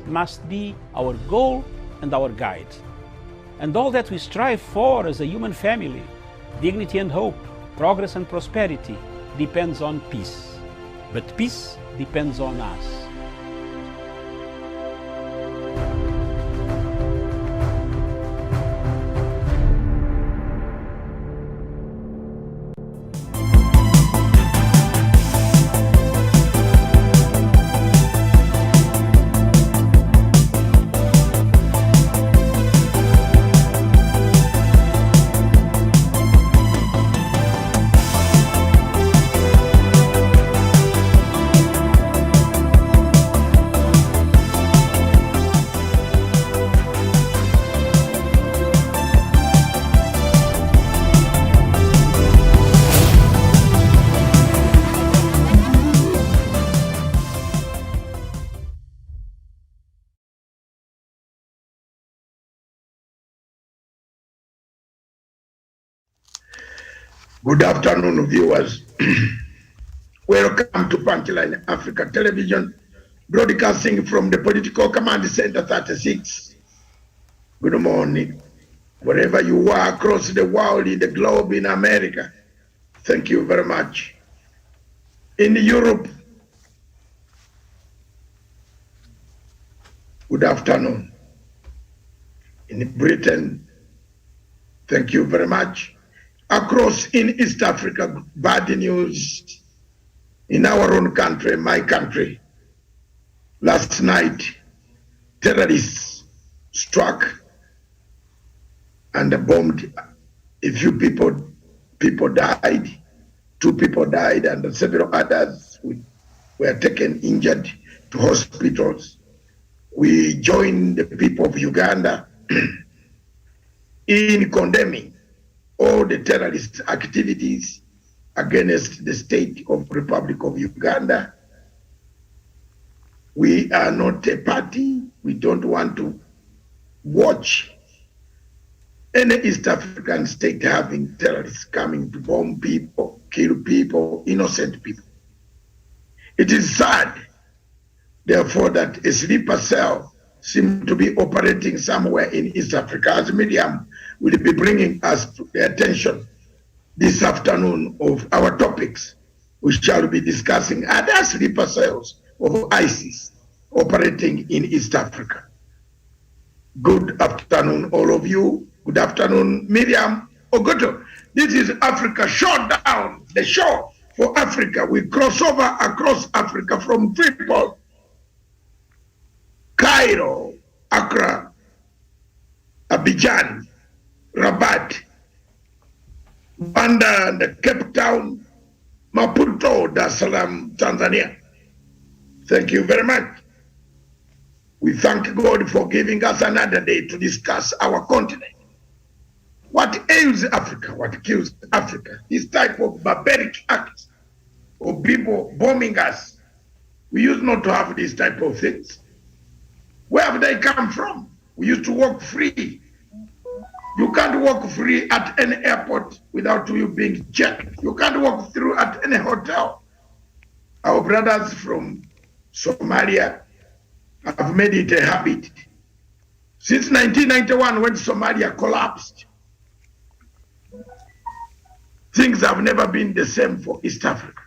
must be our goal and our guide. And all that we strive for as a human family, dignity and hope, progress and prosperity, depends on peace. But peace depends on us. Good afternoon, viewers. Welcome to Punchline Africa Television, broadcasting from the Political Command Center 36. Good morning. Wherever you are across the world, in the globe, in America, thank you very much. In Europe, good afternoon. In Britain, thank you very much. Across in East Africa, bad news in our own country, my country. Last night, terrorists struck and bombed. A few people died, 2 people died, and several others were taken injured to hospitals. We joined the people of Uganda in condemning all the terrorist activities against the state of Republic of Uganda. We are not a party. We don't want to watch any East African state having terrorists coming to bomb people, kill people, innocent people. It is sad, therefore, that a sleeper cell seems to be operating somewhere in East Africa, as Miriam will be bringing us to the attention this afternoon of our topics. We shall be discussing other sleeper cells of ISIS operating in East Africa. Good afternoon, all of you. Good afternoon, Miriam Ogoto. This is Africa Showdown, the show for Africa. We cross over across Africa from Tripoli, Cairo, Accra, Abidjan, Rabat, Banda and Cape Town, Maputo, Dar es Salaam, Tanzania. Thank you very much. We thank God for giving us another day to discuss our continent. What ails Africa? What kills Africa? This type of barbaric acts of people bombing us. We used not to have this type of things. Where have they come from? We used to walk free. You can't walk free at any airport without you being checked. You can't walk through at any hotel. Our brothers from Somalia have made it a habit. Since 1991, when Somalia collapsed, things have never been the same for East Africa.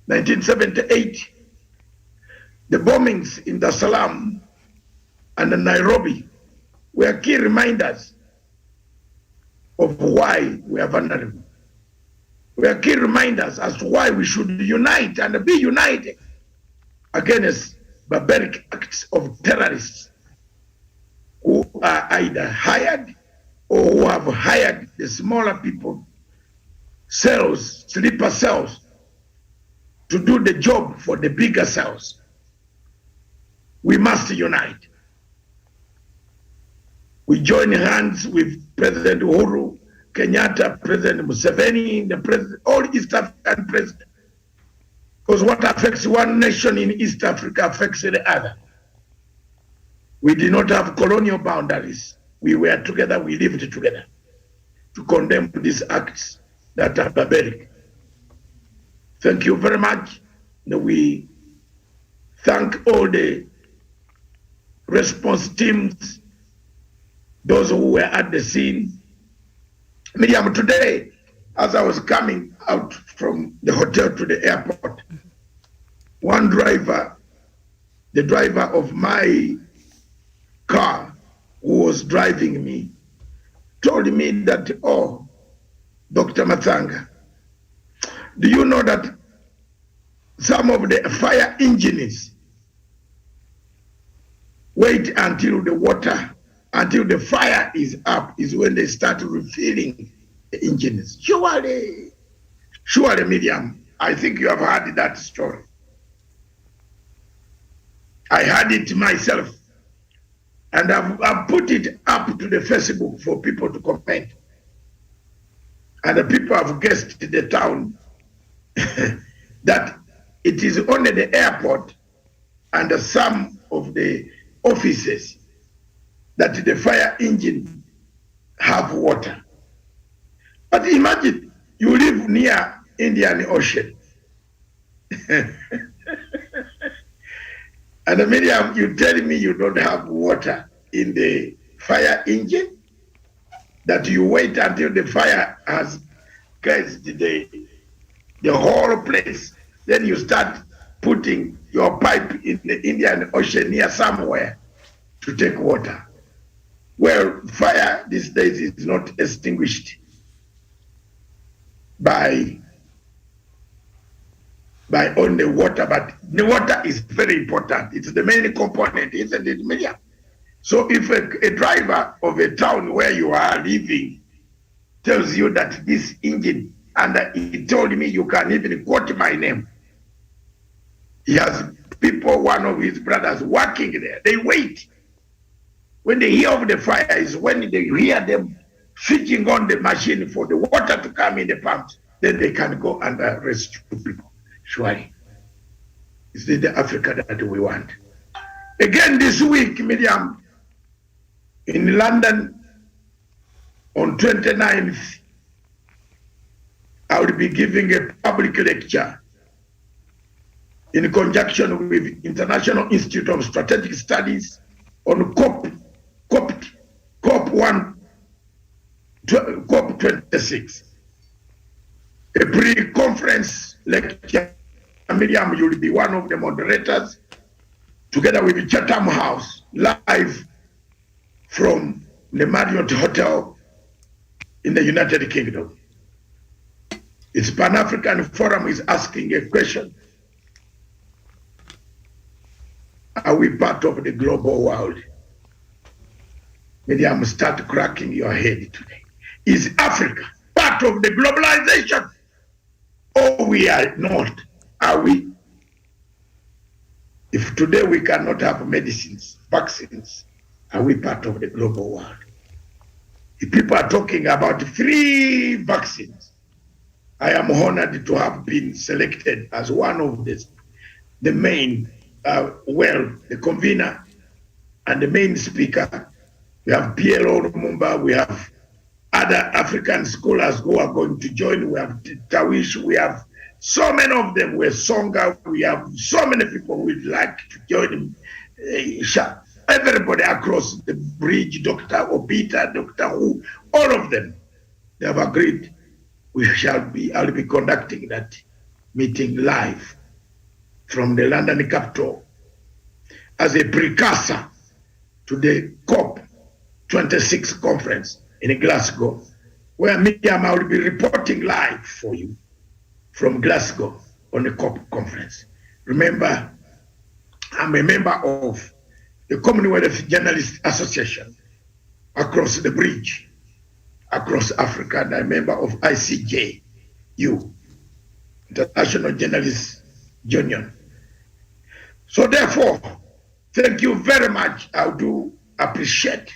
1978, the bombings in Dar es Salaam and Nairobi were key reminders of why we are vulnerable. We are key reminders as to why we should unite and be united against barbaric acts of terrorists who are either hired or who have hired the smaller people, cells, sleeper cells, to do the job for the bigger cells. We must unite. We join hands with President Uhuru Kenyatta, President Museveni, all East African presidents. Because what affects one nation in East Africa affects the other. We did not have colonial boundaries. We were together, we lived together to condemn these acts that are barbaric. Thank you very much. We thank all the response teams, those who were at the scene. Miriam, today, as I was coming out from the hotel to the airport, one driver, the driver of my car who was driving me, told me that, oh, Dr. Matsanga, do you know that some of the fire engines wait until until the fire is up is when they start refilling the engines? Surely, Miriam, I think you have heard that story. I heard it myself, and I've put it up to the Facebook for people to comment. And the people have guessed the town that it is only the airport and some of the offices that the fire engine have water. But imagine you live near Indian Ocean. And Miriam, you tell me you don't have water in the fire engine? That you wait until the fire has grazed the whole place. Then you start putting your pipe in the Indian Ocean near somewhere to take water. Well, fire these days is not extinguished by only water, but the water is very important. It's the main component, isn't it, Miriam? So if a driver of a town where you are living tells you that this engine, and he told me you can even quote my name, he has people, one of his brothers working there, they wait. When they hear of the fire is when they hear them switching on the machine for the water to come in the pumps, then they can go and rescue people. Surely, is it the Africa that we want? Again this week, Miriam, in London, on 29th, I will be giving a public lecture in conjunction with International Institute of Strategic Studies on COP26, a pre-conference lecture. Miriam, you will be one of the moderators, together with the Chatham House, live from the Marriott Hotel in the United Kingdom. Its Pan-African Forum is asking a question. Are we part of the global world? Miriam, start cracking your head today. Is Africa part of the globalization? Or we are not? Are we? If today we cannot have medicines, vaccines, are we part of the global world? If people are talking about free vaccines, I am honored to have been selected as one of the main, the convener and the main speaker. We have PLO Lumumba, we have other African scholars who are going to join, we have Tawish, we have so many of them, we have Songa, we have so many people who would like to join. Everybody across the bridge, Dr. Obita, Dr. Who, all of them, they have agreed I'll be conducting that meeting live from the London capital as a precursor to the COP26 conference in Glasgow, where Miriam, I will be reporting live for you from Glasgow on the COP conference. Remember, I'm a member of the Commonwealth Journalists Association across the bridge, across Africa, and I'm a member of ICJU, International Journalists Union. So therefore, thank you very much. I do appreciate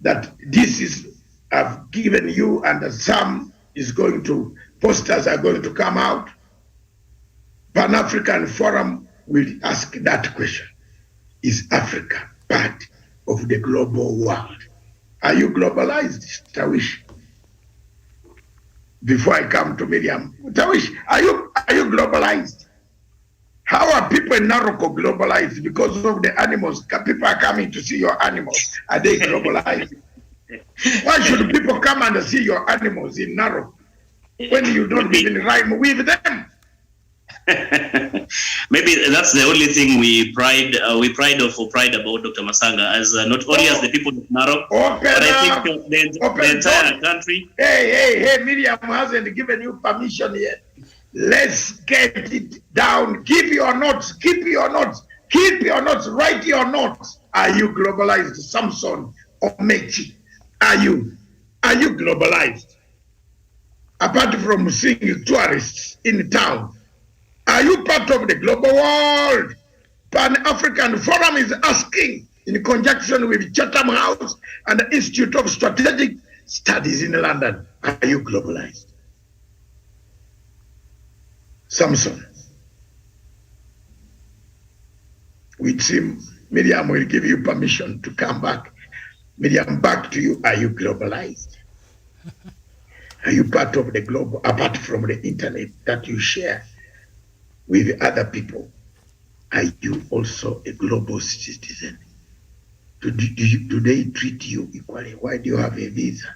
that this is, I've given you, and some is going to, posters are going to come out. Pan-African Forum will ask that question. Is Africa part of the global world? Are you globalized, Tawish? Before I come to Miriam, Tawish, are you globalized? How are people in Naroko globalized? Because of the animals. People are coming to see your animals. Are they globalized? Why should people come and see your animals in Naroko when you don't even rhyme with them? Maybe that's the only thing we pride about Dr. Masanga, as not only as the people of Narok, but I think the entire country. Hey, Miriam hasn't given you permission yet. Let's get it down. Keep your notes. Write your notes. Are you globalized, Samson or Mechi? Are you globalized? Apart from seeing tourists in town, are you part of the global world? Pan-African Forum is asking, in conjunction with Chatham House and the Institute of Strategic Studies in London, are you globalized? Samson. With him, Miriam will give you permission to come back. Miriam, back to you. Are you globalized? Are you part of the global, apart from the internet that you share with other people? Are you also a global citizen? Do they treat you equally? Why do you have a visa?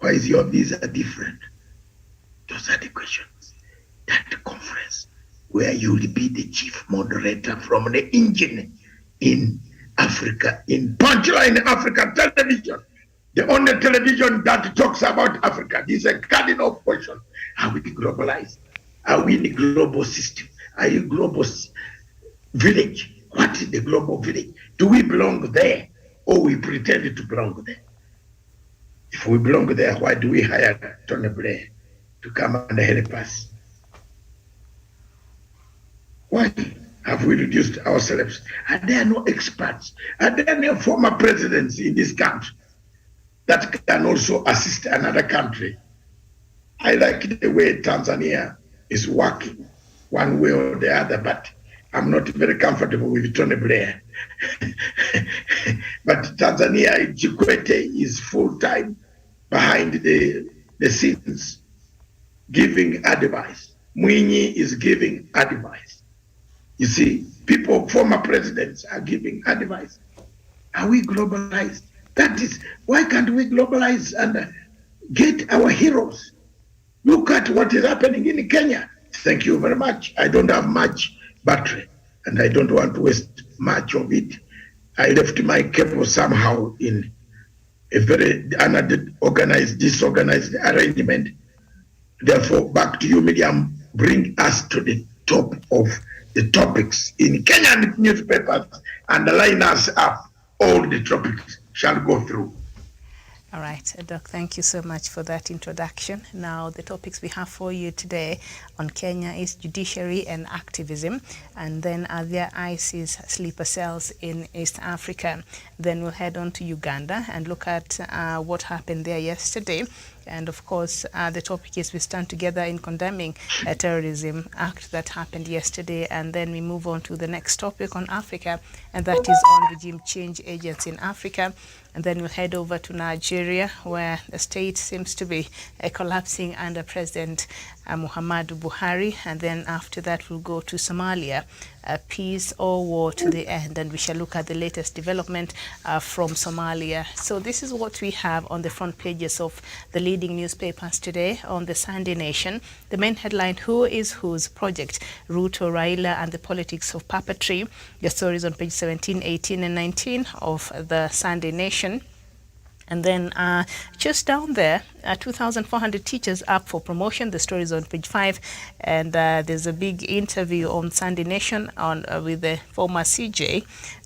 Why is your visa different? Those are the questions. That conference where you will be the chief moderator from the engine in Africa, in Punchline Africa television, the only television that talks about Africa. This is a cardinal question. Are we globalized? Are we in a global system? Are you global village? What is the global village? Do we belong there, or we pretend to belong there? If we belong there, why do we hire Tony Blair to come and help us? Why have we reduced ourselves? Are there no experts? Are there no former presidents in this country that can also assist another country? I like the way Tanzania is working one way or the other, but I'm not very comfortable with Tony Blair. But Tanzania, Chikwete is full-time behind the scenes, giving advice. Mwinyi is giving advice. You see, people, former presidents are giving advice. Are we globalized? That is, why can't we globalize and get our heroes? Look at what is happening in Kenya. Thank you very much. I don't have much battery, and I don't want to waste much of it. I left my cable somehow in a very disorganized arrangement. Therefore, back to you, Miriam. Bring us to the top of the topics in Kenyan newspapers and line us up. All the topics shall go through. All right, Doc, thank you so much for that introduction. Now, the topics we have for you today on Kenya is judiciary and activism, and then are there ISIS sleeper cells in East Africa. Then we'll head on to Uganda and look at what happened there yesterday. And of course, the topic is we stand together in condemning a terrorism act that happened yesterday. And then we move on to the next topic on Africa, and that is on regime change agents in Africa. And then we'll head over to Nigeria, where the state seems to be collapsing under President Muhammadu Buhari. And then after that, we'll go to Somalia, peace or war to the end. And we shall look at the latest development from Somalia. So this is what we have on the front pages of the leading newspapers today. On the Sunday Nation, the main headline, Who is Whose Project? Ruto, Raila and the Politics of Puppetry. The stories on page 17, 18 and 19 of the Sunday Nation. And then just down there, 2,400 teachers up for promotion. The story is on page 5. And there's a big interview on Sunday Nation with the former CJ,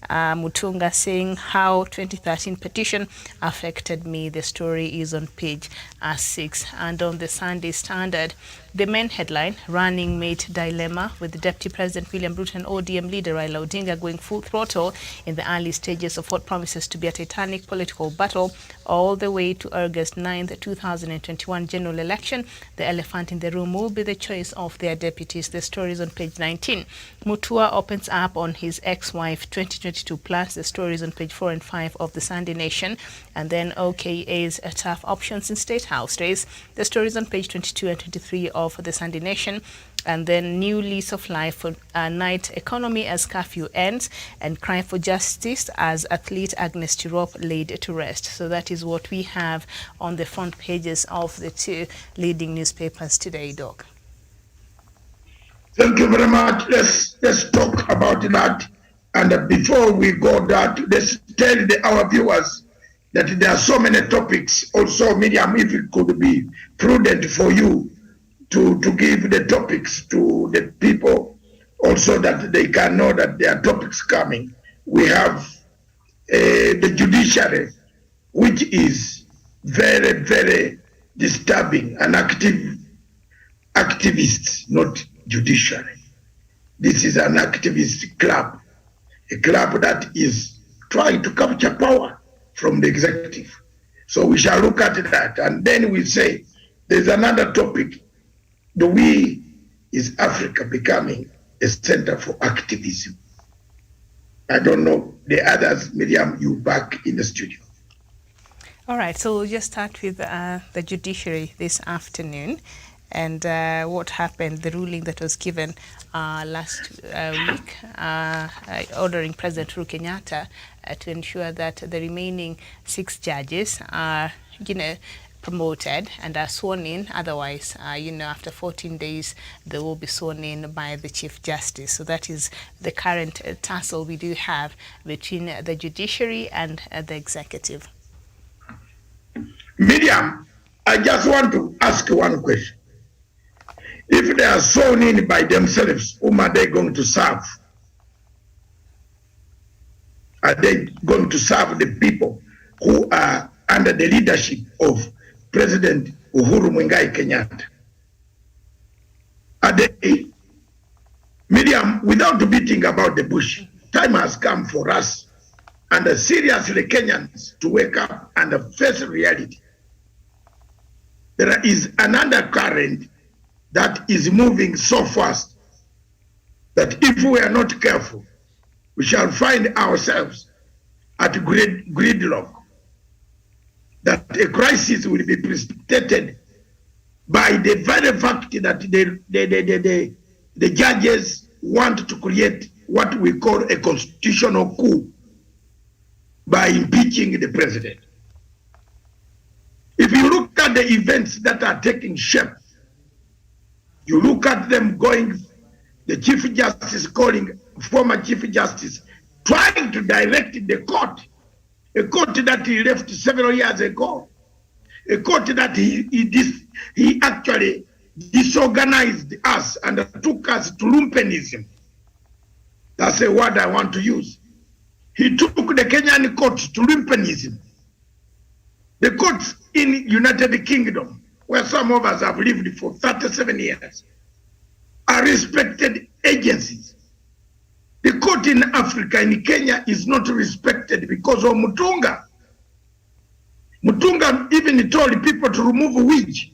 Mutunga, saying how 2013 petition affected me. The story is on page 6. And on the Sunday Standard, the main headline, running mate dilemma, with Deputy President William Ruto and ODM leader Raila Odinga going full throttle in the early stages of what promises to be a titanic political battle all the way to August 9th, 2021 general election. The elephant in the room will be the choice of their deputies. The story is on page 19. Mutua opens up on his ex-wife 2022 plus. The story is on page 4 and 5 of the Sunday Nation. And then OKA's tough options in State House race. The story is on page 22 and 23 of the Sunday Nation. And then new lease of life for night economy as curfew ends, and cry for justice as athlete Agnes Tirop laid to rest. So that is what we have on the front pages of the two leading newspapers today, Doc. Thank you very much. Let's talk about that. And before we go that, let's tell our viewers that there are so many topics. Also, Miriam, if it could be prudent for you to give the topics to the people also that they can know that there are topics coming. We have the judiciary, which is very, very disturbing, and activists, not judiciary. This is an activist club, a club that is trying to capture power from the executive. So we shall look at that, and then we say there's another topic. Is Africa becoming a center for activism? I don't know the others. Miriam, you back in the studio. All right, so we'll just start with the judiciary this afternoon, and what happened, the ruling that was given last week, ordering President Uhuru Kenyatta to ensure that the remaining 6 judges are, promoted and are sworn in. Otherwise, after 14 days, they will be sworn in by the Chief Justice. So that is the current tussle we do have between the judiciary and the executive. Miriam, I just want to ask one question. If they are sworn in by themselves, whom are they going to serve? Are they going to serve the people who are under the leadership of President Uhuru Muigai Kenyatta? Are they, Miriam, without beating about the bush, time has come for us and seriously Kenyans to wake up and face reality. There is an undercurrent that is moving so fast that if we are not careful, we shall find ourselves at gridlock. That a crisis will be precipitated by the very fact that the judges want to create what we call a constitutional coup by impeaching the president. If you look at the events that are taking shape, you look at them going, the Chief Justice calling former Chief Justice, trying to direct the court, a court that he left several years ago, a court that he actually disorganized us and took us to lumpenism. That's a word I want to use. He took the Kenyan court to lumpenism. The courts in United Kingdom, where some of us have lived for 37 years, are respected agencies. The court in Africa, in Kenya, is not respected because of Mutunga. Mutunga even told people to remove witch.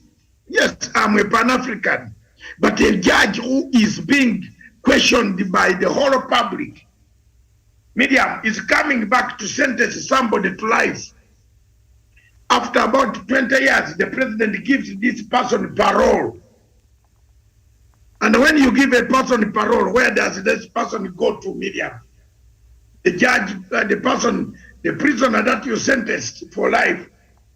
Yes, I'm a Pan-African, but a judge who is being questioned by the whole public, Miriam, is coming back to sentence somebody to life. After about 20 years, the president gives this person parole. And when you give a person parole, where does this person go to, Miriam? The judge, the prisoner that you sentenced for life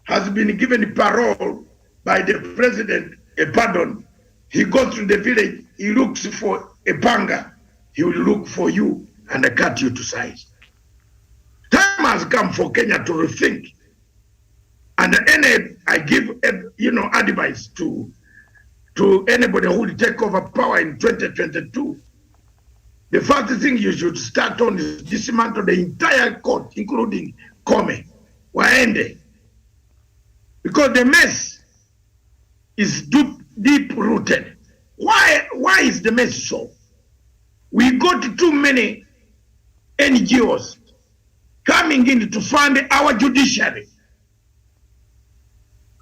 has been given parole by the president, a pardon. He goes to the village, he looks for a panga, he will look for you and cut you to size. Time has come for Kenya to rethink. And I give advice to anybody who will take over power in 2022. The first thing you should start on is dismantle the entire court, including Kome, Waende. Because the mess is deep-rooted. Why is the mess so? We got too many NGOs coming in to fund our judiciary.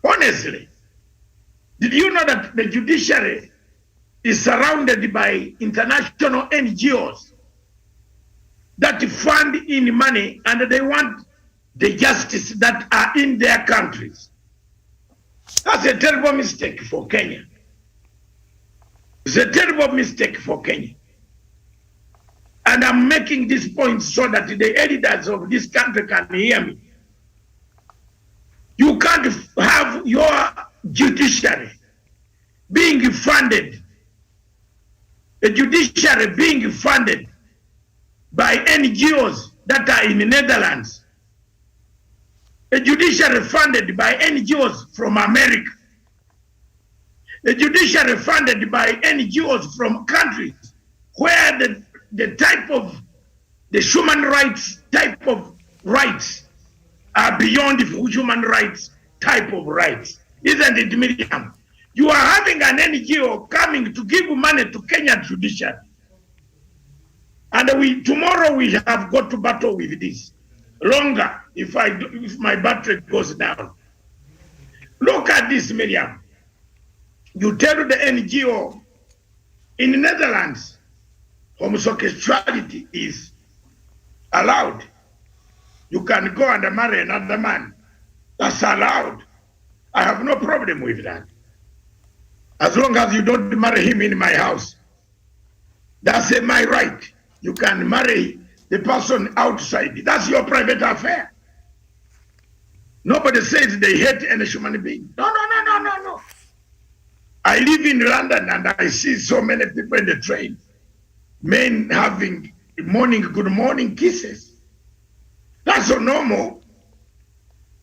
Honestly, did you know that the judiciary is surrounded by international NGOs that fund in money and they want the justice that are in their countries? That's a terrible mistake for Kenya. It's a terrible mistake for Kenya. And I'm making this point so that the editors of this country can hear me. You can't have your judiciary being funded, a judiciary being funded by NGOs that are in the Netherlands, a judiciary funded by NGOs from America, a judiciary funded by NGOs from countries where the type of the human rights type of rights are beyond the human rights type of rights. Isn't it, Miriam? You are having an NGO coming to give money to Kenya judiciary. And tomorrow we have got to battle with this. Longer if my battery goes down. Look at this, Miriam. You tell the NGO in the Netherlands, homosexuality is allowed. You can go and marry another man. That's allowed. I have no problem with that. As long as you don't marry him in my house. That's my right. You can marry the person outside. That's your private affair. Nobody says they hate any human being. No. I live in London and I see so many people in the train. Men having good morning kisses. That's so normal.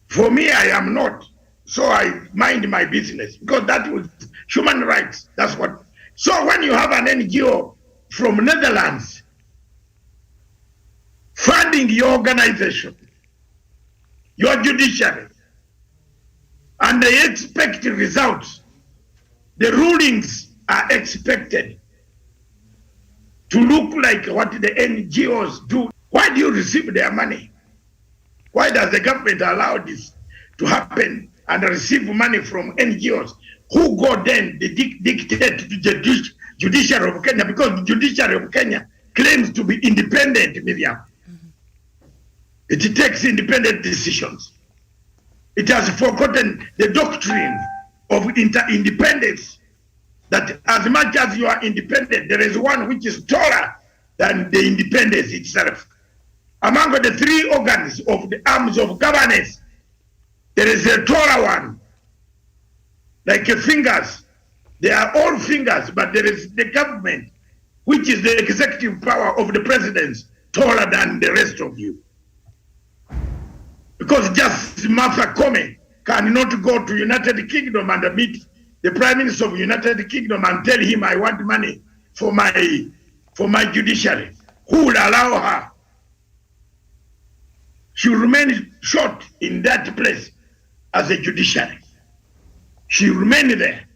For me, I am not. So I mind my business because that was human rights. That's what. So when you have an NGO from Netherlands funding your organization, your judiciary, and they expect results, the rulings are expected to look like what the NGOs do. Why do you receive their money? Why does the government allow this to happen and receive money from NGOs who go then they dictate to the judiciary of Kenya, because the judiciary of Kenya claims to be independent, Miriam. It takes independent decisions. It has forgotten the doctrine of independence, that as much as you are independent, there is one which is taller than the independence itself. Among the three organs of the arms of governance, there is a taller one, like fingers. They are all fingers, but there is the government, which is the executive power of the president, taller than the rest of you. Because just Martha Koome cannot go to United Kingdom and meet the Prime Minister of United Kingdom and tell him, I want money for my judiciary. Who will allow her? She will remain short in that place as a judiciary. She will remain there.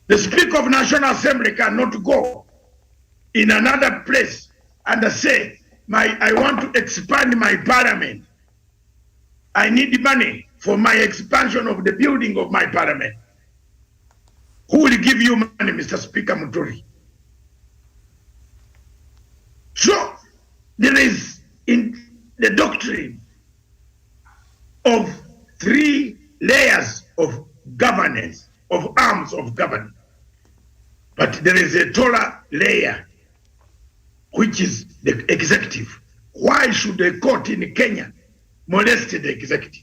The Speaker of National Assembly cannot go in another place and say, I want to expand my parliament. I need money for my expansion of the building of my parliament. Who will give you money, Mr. Speaker Muturi? So, there is in the doctrine of three layers of governance, of arms of governance. But there is a taller layer, which is the executive. Why should a court in Kenya molest the executive?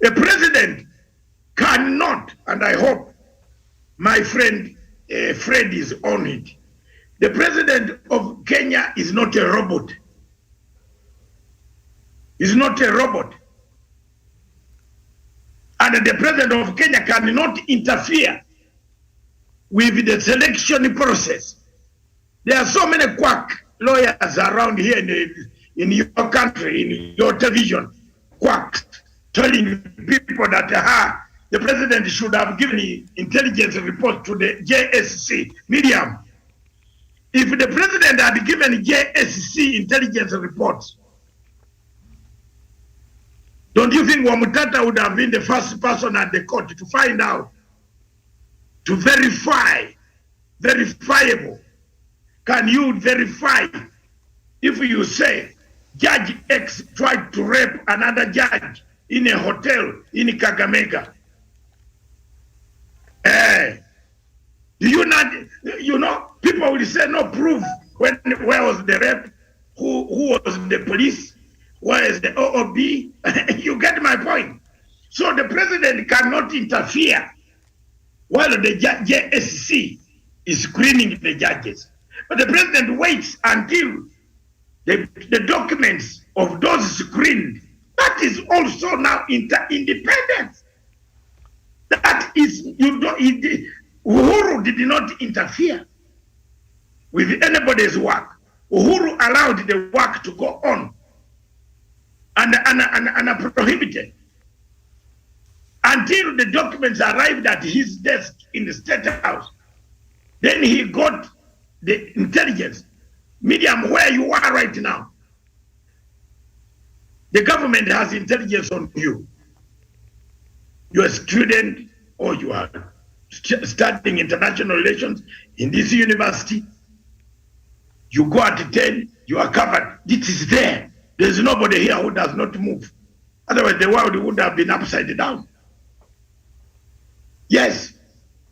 A president cannot, and I hope my friend Fred is on it. The president of Kenya is not a robot. He's not a robot. And the president of Kenya cannot interfere with the selection process. There are so many quack lawyers around here in your country, in your television, quacks, telling people that the president should have given intelligence report to the JSC, Miriam. If the president had given JSC intelligence reports, don't you think Wamutata would have been the first person at the court to find out, to verify, verifiable? Can you verify if you say Judge X tried to rape another judge in a hotel in Kakamega? Do you not, you know, people will say no proof. Where was the rep? Who was the police? Where is the OOB? You get my point. So the president cannot interfere while the JSC is screening the judges. But the president waits until the documents of those screened. That is also now independent. That is, Uhuru did not interfere with anybody's work. Uhuru allowed the work to go on and prohibited until the documents arrived at his desk in the State House. Then he got the intelligence. Medium, where you are right now, the government has intelligence on you. You're a student or you are studying international relations in this university. You go at 10, you are covered. It is there. There's nobody here who does not move. Otherwise, the world would have been upside down. Yes,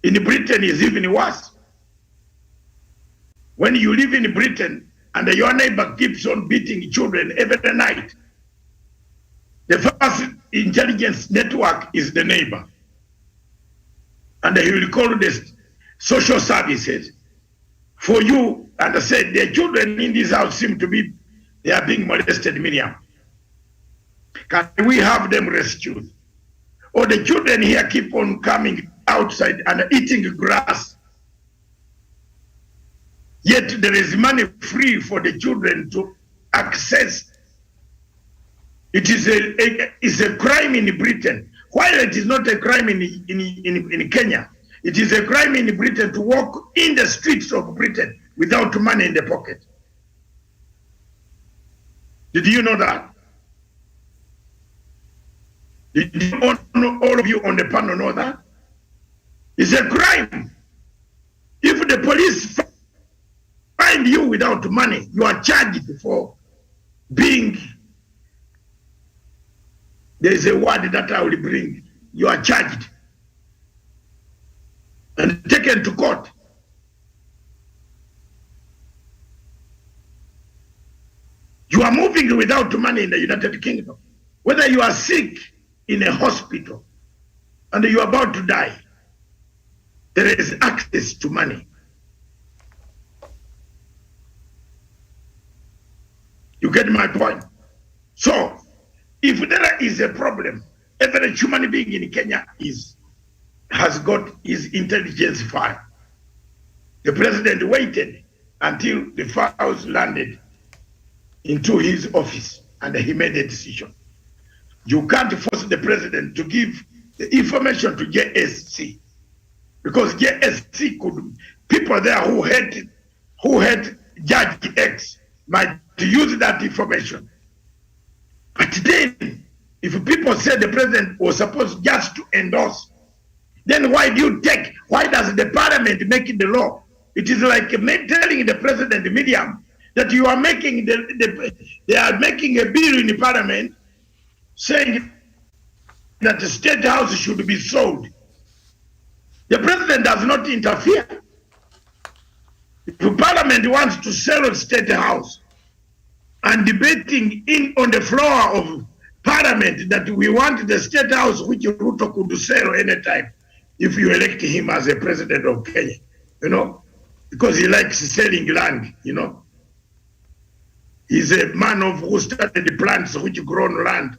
in Britain it's even worse. When you live in Britain and your neighbor keeps on beating children every night, the first intelligence network is the neighbor. And he will call the social services for you and say, the children in this house seem to be, they are being molested, Miriam. Can we have them rescued? Or the children here keep on coming outside and eating grass. Yet there is money free for the children to access. It is a crime in Britain. While it is not a crime in Kenya, it is a crime in Britain to walk in the streets of Britain without money in the pocket. Did you know that? Did you all of you on the panel know that? It's a crime. If the police find you without money, you are charged for being, there's a word that I will bring, you are charged and taken to court. You are moving without money in the United Kingdom. Whether you are sick in a hospital and you are about to die, there is access to money. You get my point? So, if there is a problem, every human being in Kenya has got his intelligence file. The president waited until the files landed into his office and he made a decision. You can't force the president to give the information to JSC because JSC could, people there who hate Judge X might use that information. But then, if people say the president was supposed just to endorse, then why does the parliament make the law? It is like telling the president, Medium, that you are making, they are making a bill in the parliament saying that the State House should be sold. The president does not interfere. If the parliament wants to sell a State House and debating on the floor of parliament that we want the State House which Ruto could sell anytime if you elect him as a president of Kenya, you know, because he likes selling land, you know. He's a man who started the plants which grown land.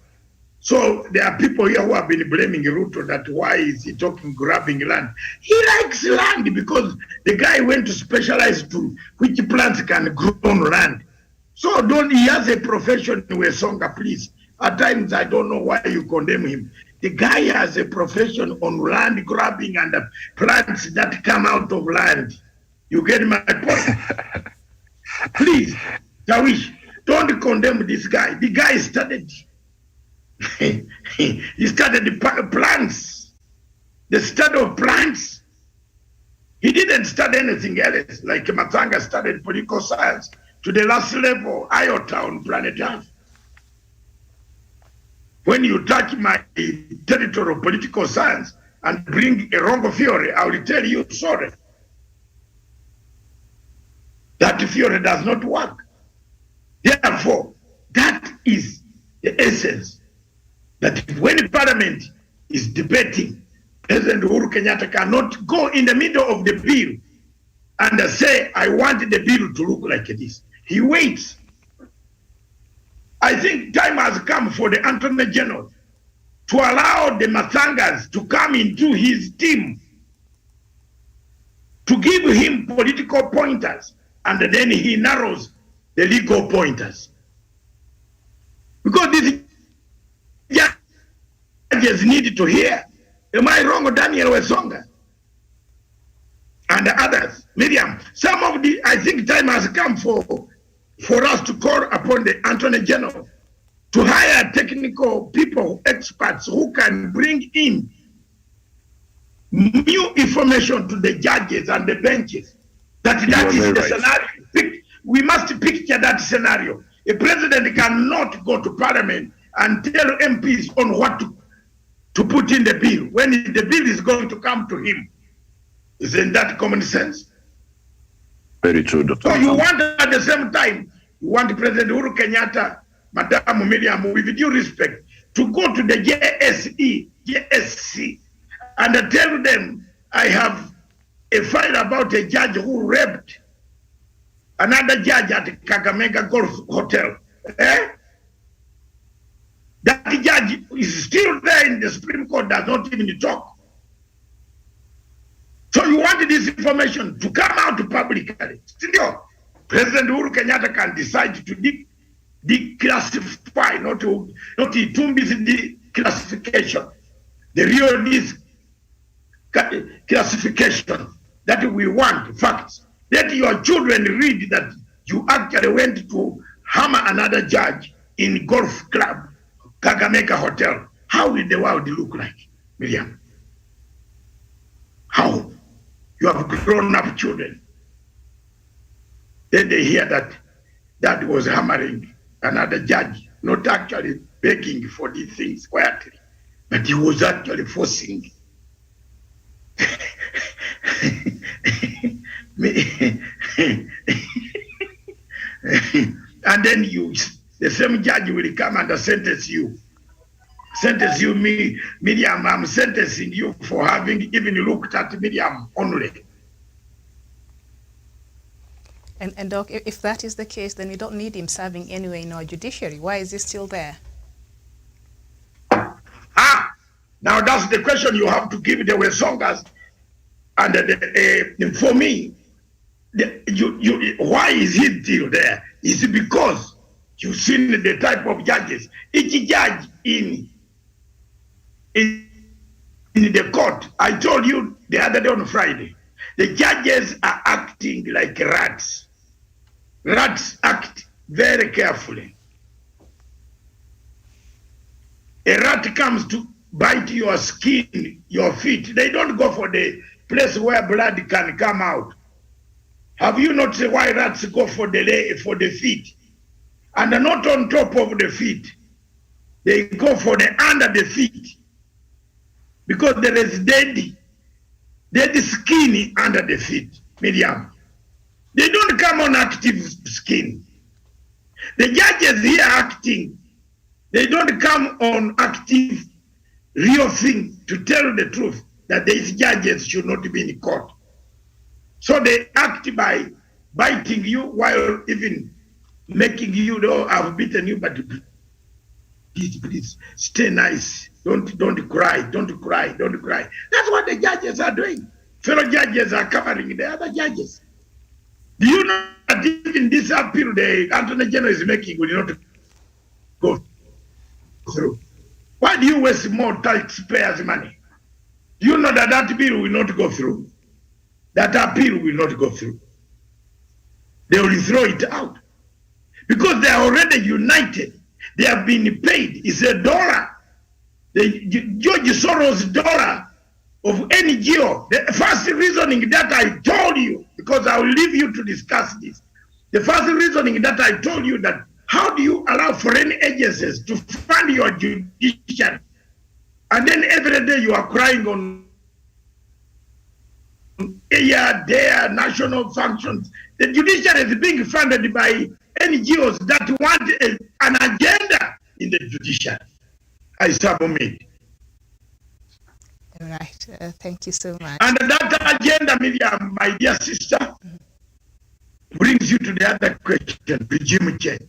So there are people here who have been blaming Ruto that why is he talking grabbing land. He likes land because the guy went to specialize to which plants can grow on land. So he has a profession where Songa, please. At times I don't know why you condemn him. The guy has a profession on land grabbing and plants that come out of land. You get my point? Please, Tawish, don't condemn this guy. The guy started, he started the plants, the study of plants. He didn't study anything else, like Matanga studied political science to the last level, iota on planet Earth. When you touch my territory of political science, and bring a wrong theory, I will tell you, sorry. That theory does not work. Therefore, that is the essence, that when Parliament is debating, President Uhuru Kenyatta cannot go in the middle of the bill and say, I want the bill to look like this. He waits. I think time has come for the Attorney General to allow the Mathangas to come into his team, to give him political pointers, and then he narrows the legal pointers. Because these judges need to hear. Am I wrong, Daniel Wesonga? And the others. Miriam, some of the, I think time has come for us to call upon the Attorney General to hire technical people, experts who can bring in new information to the judges and the benches. That is the scenario. We must picture that scenario. A president cannot go to Parliament and tell MPs on what to put in the bill when the bill is going to come to him. Isn't that common sense? Very true, Dr. So you want at the same time, you want President Uhuru Kenyatta, Madam Miriam, with due respect, to go to the JSC, and tell them, I have a file about a judge who raped another judge at Kakamega Golf Hotel. That judge is still there in the Supreme Court, does not even talk. So you want this information to come out publicly. Still, President Uhuru Kenyatta can decide to declassify, not to declassification, the real classification that we want, facts. Let your children read that you actually went to hammer another judge in golf club, Kakamega Hotel. How will the world look like, Miriam? How? You have grown up children. Then they hear that dad was hammering another judge, not actually begging for these things quietly, but he was actually forcing. And then the same judge will come and sentence you. Miriam, I'm sentencing you for having even looked at Miriam only. And Doc, if that is the case, then we don't need him serving anyway in our judiciary. Why is he still there? Now that's the question you have to give the Wesongas. And for me, why is he still there? It's because you've seen the type of judges. Each judge in the court, I told you the other day on Friday, the judges are acting like rats. Rats act very carefully. A rat comes to bite your skin, your feet. They don't go for the place where blood can come out. Have you noticed why rats go for the feet? And not on top of the feet. They go for the under the feet. Because there is dead skin under the feet, Miriam. They don't come on active skin. The judges here acting, they don't come on active, real thing to tell the truth that these judges should not be in court. So they act by biting you while even making you know I've beaten you, but please stay nice. Don't cry, don't cry, don't cry. That's what the judges are doing. Fellow judges are covering the other judges. Do you know that even this appeal the Attorney General is making will not go through? Why do you waste more taxpayers' money? Do you know that that bill will not go through? That appeal will not go through. They will throw it out. Because they are already united. They have been paid. It's $1. The George Soros dollar of NGO. The first reasoning that I told you, because I will leave you to discuss this. The first reasoning that I told you that how do you allow foreign agencies to fund your judiciary? And then every day you are crying on their national functions. The judiciary is being funded by NGOs that want an agenda in the judiciary. I submit. Right. Thank you so much. And that agenda, Miriam, my dear sister, brings you to the other question, regime change.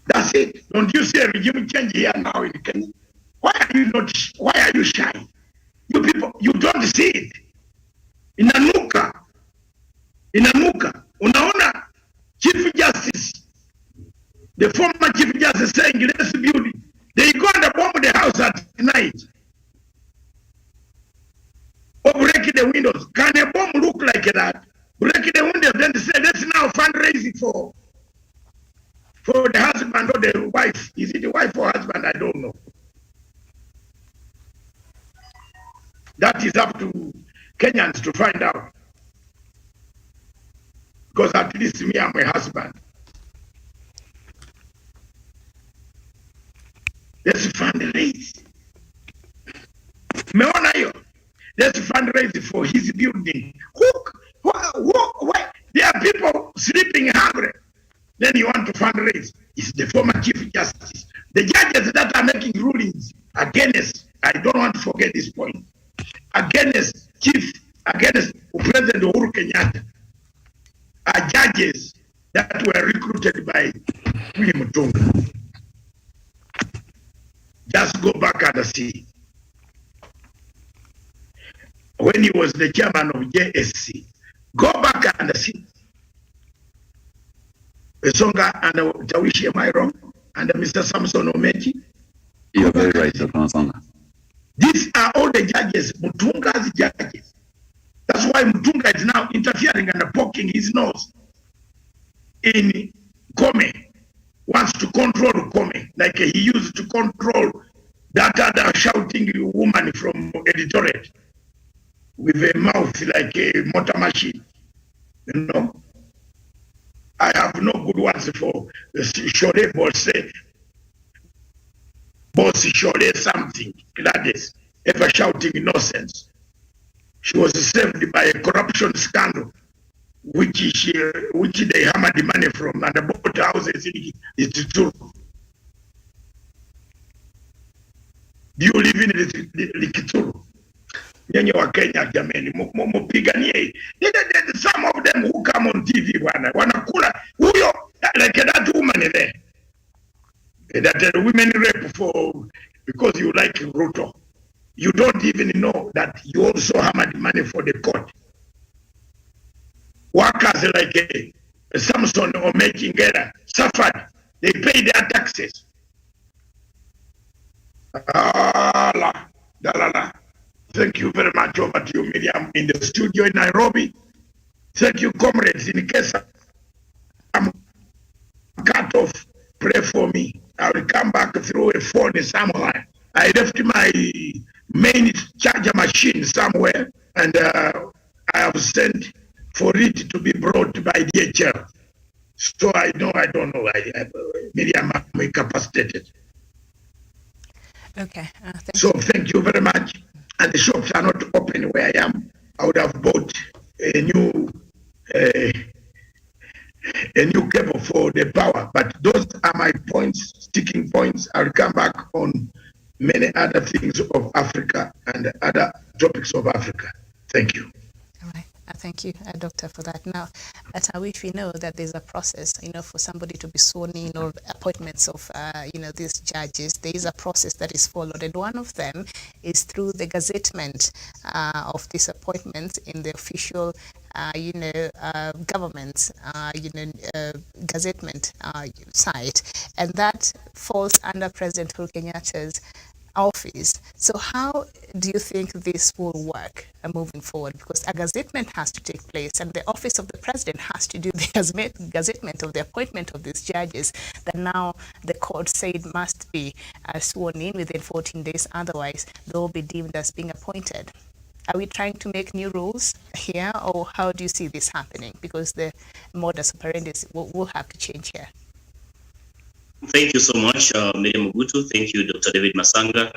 That's it. Don't you see a regime change here now in Kenya? Why are you shy? You people, you don't see it. Inanuka. Unaona Chief Justice, the former Chief Justice saying, let's build it. They go and bomb the house at night. Or break the windows. Can a bomb look like that? Break the windows, then they say, let's now fundraise for the husband or the wife. Is it the wife or husband? I don't know. That is up to Kenyans to find out. Because at least me and my husband. Let's fundraise. Meona yo. Let's fundraise for his building. Why? There are people sleeping hungry. Then you want to fundraise. It's the former Chief Justice. The judges that are making rulings against, I don't want to forget this point, against President Uhuru Kenyatta are judges that were recruited by William Mutunga. Just go back and see. When he was the chairman of JSC, go back and see. Esonga and Tawishi, am I wrong? And Mr. Samson Omeji. You're very right, Dr. Masanga. These are all the judges, Mutunga's judges. That's why Mutunga is now interfering and poking his nose in Kome. Wants to control Kome, like he used to control that other shouting woman from editorate with a mouth like a motor machine. You know? I have no good words for Shore Boss Shore something, Gladys, ever shouting nonsense. She was saved by a corruption scandal, which they hammered the money from and bought houses in Litituru. Do you live in Litituru? Nyenye wa Kenya jameni, mupiganie. Some of them who come on TV wanakula huyo like that woman there. That women rape because you like Ruto. You don't even know that you also hammered money for the court. Workers like Samson or Mekingera suffered. They pay their taxes. Thank you very much. Over to you, Miriam, in the studio in Nairobi. Thank you, comrades. In case I'm cut off, pray for me. I will come back through a phone somewhere. I left my main charger machine somewhere, and I have sent for it to be brought by DHL. So I don't know. Miriam, I'm incapacitated. Okay. Thank you very much. And the shops are not open where I am. I would have bought a new cable for the power. But those are my points, sticking points. I'll come back on many other things of Africa and other topics of Africa. Thank you. All right. Thank you, Doctor, for that. Now, at which we know that there's a process, for somebody to be sworn in or appointments of, these judges. There is a process that is followed, and one of them is through the gazettement of these appointments in the official, government, gazettement site, and that falls under President Uhuru Kenyatta's office. So how do you think this will work moving forward? Because a gazettement has to take place, and the office of the president has to do the gazettement of the appointment of these judges that now the court said must be sworn in within 14 days, otherwise they will be deemed as being appointed. Are we trying to make new rules here, or how do you see this happening? Because the modus operandi will have to change here. Thank you so much, Miriam Mobutu. Thank you, Dr. David Masanga.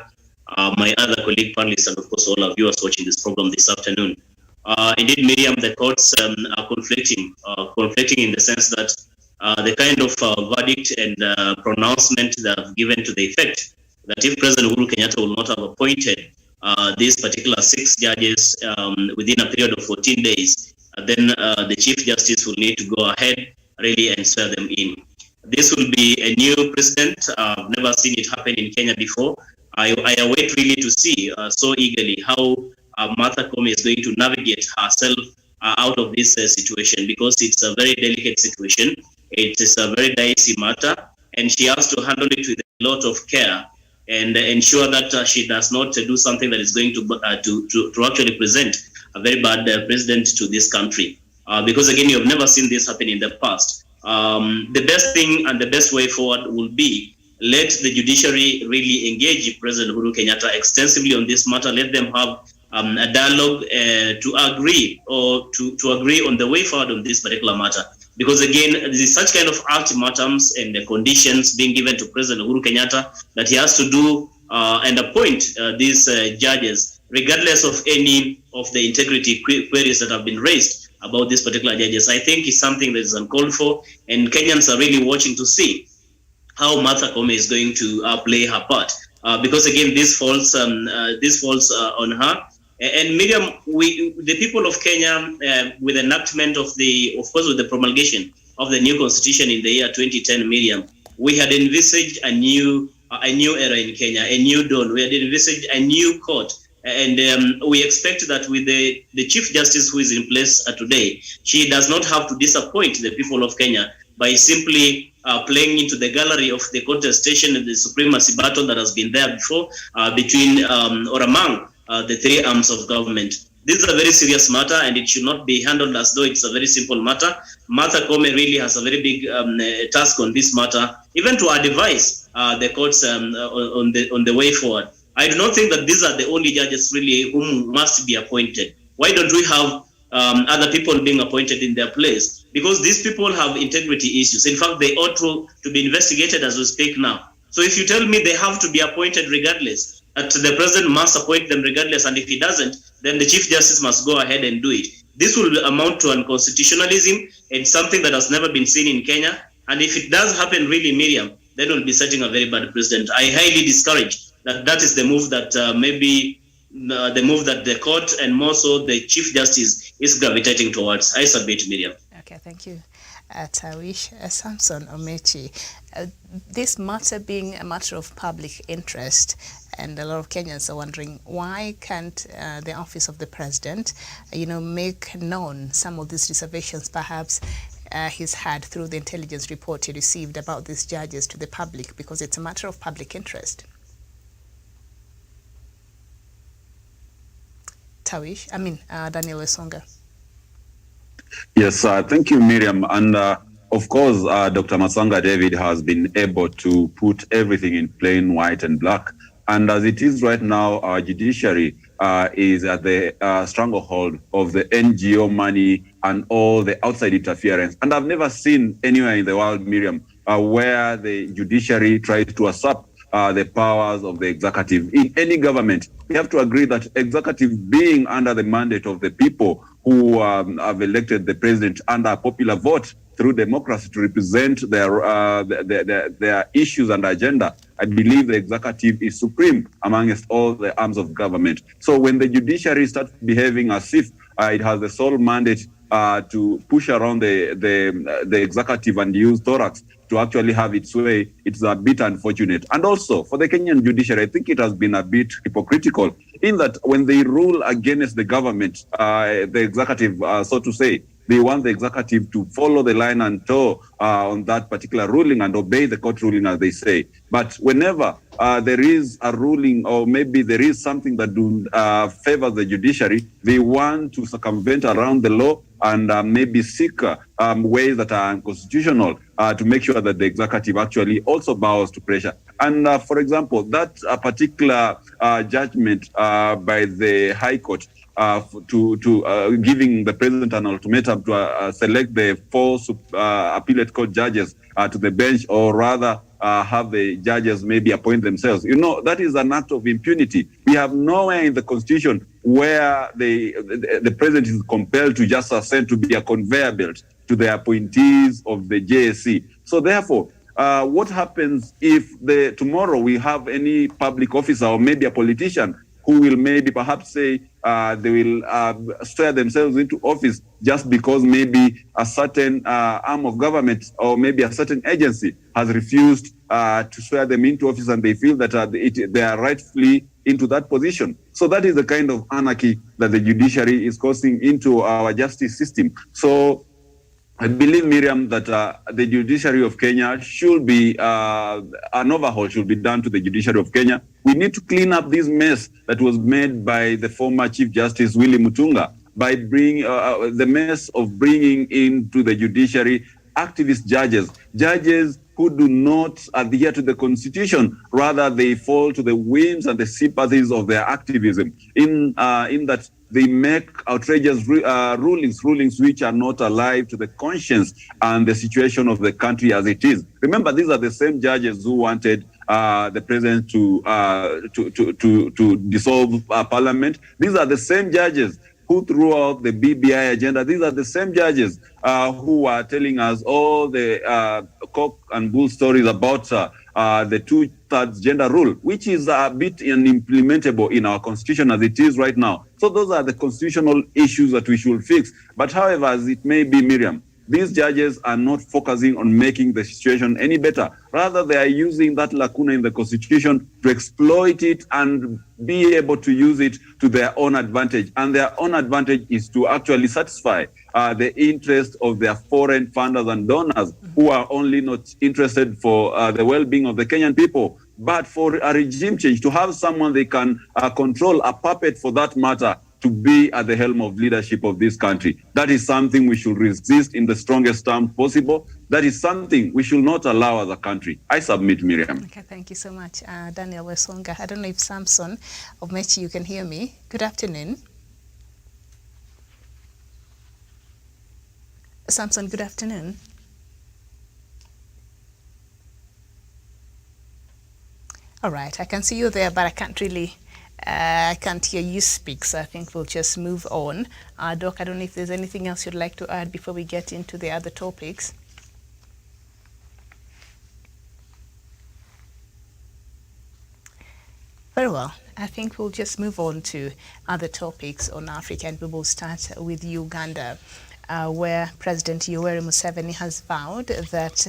my other colleague panelists, and of course all our viewers watching this program this afternoon. Indeed, Miriam, the courts are conflicting in the sense that the kind of verdict and pronouncement that have given to the effect that if President Uhuru Kenyatta will not have appointed these particular 6 judges within a period of 14 days, then the Chief Justice will need to go ahead really and swear them in. This will be a new precedent. I've never seen it happen in Kenya before. I await really to see so eagerly how Martha Koome is going to navigate herself out of this situation, because it's a very delicate situation. It is a very dicey matter, and she has to handle it with a lot of care and ensure that she does not do something that is going to actually present a very bad precedent to this country. Because again, you have never seen this happen in the past. The best thing and the best way forward will be let the judiciary really engage President Uhuru Kenyatta extensively on this matter. Let them have a dialogue to agree to agree on the way forward on this particular matter. Because again, there is such kind of ultimatums and the conditions being given to President Uhuru Kenyatta that he has to do and appoint these judges, regardless of any of the integrity queries that have been raised about these particular judges. I think it's something that is uncalled for, and Kenyans are really watching to see how Martha Koome is going to play her part. Because again, this falls on her. And Miriam, the people of Kenya, with enactment of with the promulgation of the new constitution in the year 2010, Miriam, we had envisaged a new era in Kenya, a new dawn. We had envisaged a new court. And we expect that with the Chief Justice who is in place today, she does not have to disappoint the people of Kenya by simply playing into the gallery of the contestation and the supremacy battle that has been there before between or among the 3 arms of government. This is a very serious matter, and it should not be handled as though it's a very simple matter. Martha Koome really has a very big task on this matter, even to advise the courts on the way forward. I do not think that these are the only judges really whom must be appointed. Why don't we have other people being appointed in their place? Because these people have integrity issues. In fact, they ought to be investigated as we speak now. So if you tell me they have to be appointed regardless, that the president must appoint them regardless, and if he doesn't, then the Chief Justice must go ahead and do it. This will amount to unconstitutionalism and something that has never been seen in Kenya. And if it does happen really, Miriam, then we'll be setting a very bad precedent. I highly discourage that is the move that the move that the court and more so the Chief Justice is gravitating towards. I submit, Miriam. Okay, thank you. Tawish, Samson Omechi, this matter being a matter of public interest, and a lot of Kenyans are wondering why can't the office of the president, make known some of these reservations perhaps he's had through the intelligence report he received about these judges to the public, because it's a matter of public interest. Tawish, Daniel Wesonga. Yes, thank you, Miriam. And of course, Dr. Masanga David has been able to put everything in plain white and black. And as it is right now, our judiciary is at the stranglehold of the NGO money and all the outside interference. And I've never seen anywhere in the world, Miriam, where the judiciary tries to usurp the powers of the executive in any government. We have to agree that executive being under the mandate of the people who have elected the president under a popular vote through democracy to represent their issues and agenda, I believe the executive is supreme amongst all the arms of government. So when the judiciary starts behaving as if it has the sole mandate to push around the executive and use thorax to actually have its way, it's a bit unfortunate. And also for the Kenyan judiciary, I think it has been a bit hypocritical in that when they rule against the government, the executive, so to say, they want the executive to follow the line and toe on that particular ruling and obey the court ruling, as they say. But whenever there is a ruling, or maybe there is something that favors the judiciary, they want to circumvent around the law and maybe seek ways that are unconstitutional to make sure that the executive actually also bows to pressure. And for example, that particular judgment by the High Court to giving the president an ultimatum to select the 4 appellate court judges to the bench, or rather have the judges maybe appoint themselves. You know, that is an act of impunity. We have nowhere in the Constitution where the president is compelled to just assent to be a conveyor belt to the appointees of the JSC. So therefore, what happens if tomorrow we have any public officer or maybe a politician who will maybe perhaps say they will swear themselves into office just because maybe a certain arm of government or maybe a certain agency has refused to swear them into office, and they feel that they are rightfully into that position. So that is the kind of anarchy that the judiciary is causing into our justice system. So I believe, Miriam, that the judiciary of Kenya should be, an overhaul should be done to the judiciary of Kenya. We need to clean up this mess that was made by the former Chief Justice Willy Mutunga by bringing the mess of bringing into the judiciary activist judges who do not adhere to the Constitution. Rather, they fall to the whims and the sympathies of their activism in that they make outrageous rulings which are not alive to the conscience and the situation of the country as it is. Remember, these are the same judges who wanted the president to dissolve parliament. These are the same judges who threw out the BBI agenda. These are the same judges who are telling us all the cock and bull stories about the 2/3 gender rule, which is a bit unimplementable in our constitution as it is right now. So those are the constitutional issues that we should fix. But however, as it may be, Miriam, these judges are not focusing on making the situation any better. Rather, they are using that lacuna in the Constitution to exploit it and be able to use it to their own advantage. And their own advantage is to actually satisfy the interest of their foreign funders and donors who are only not interested for the well-being of the Kenyan people, but for a regime change, to have someone they can control, a puppet for that matter, to be at the helm of leadership of this country. That is something we should resist in the strongest terms possible. That is something we should not allow as a country. I submit, Miriam. Okay, thank you so much, Daniel Wesonga. I don't know if Samson or Mechi, you can hear me. Good afternoon. Samson, good afternoon. All right, I can see you there, but I can't hear you speak, so I think we'll just move on. Doc, I don't know if there's anything else you'd like to add before we get into the other topics. Very well. I think we'll just move on to other topics on Africa, and we will start with Uganda, where President Yoweri Museveni has vowed that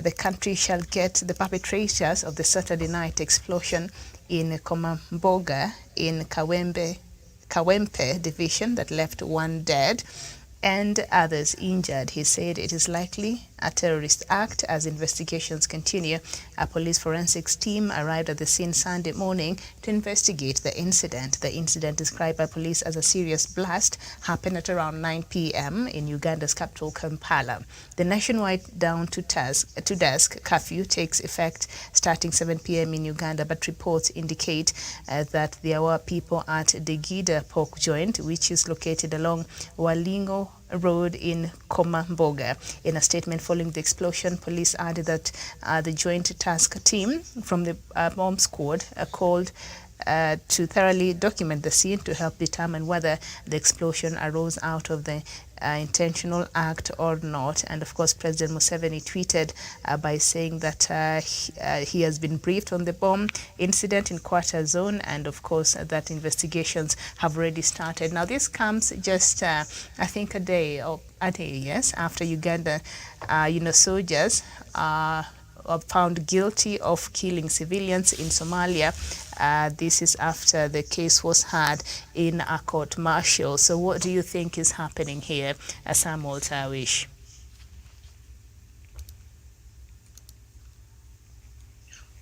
the country shall get the perpetrators of the Saturday night explosion in Komamboga in Kawempe division that left one dead and others injured. He said it is likely a terrorist act as investigations continue. A police forensics team arrived at the scene Sunday morning to investigate the incident. The incident, described by police as a serious blast, happened at around 9 p.m. in Uganda's capital, Kampala. The nationwide down to dusk curfew takes effect starting 7 p.m. in Uganda, but reports indicate that there were people at the Gida pork joint, which is located along Walingo Road in Komamboga. In a statement following the explosion, police added that the joint task team from the bomb squad called to thoroughly document the scene to help determine whether the explosion arose out of the intentional act or not. And of course, President Museveni tweeted by saying that he has been briefed on the bomb incident in Quarter Zone, and of course that investigations have already started. Now this comes just I think a day after Uganda soldiers found guilty of killing civilians in Somalia. This is after the case was heard in a court martial. So what do you think is happening here, Samuel Tawish?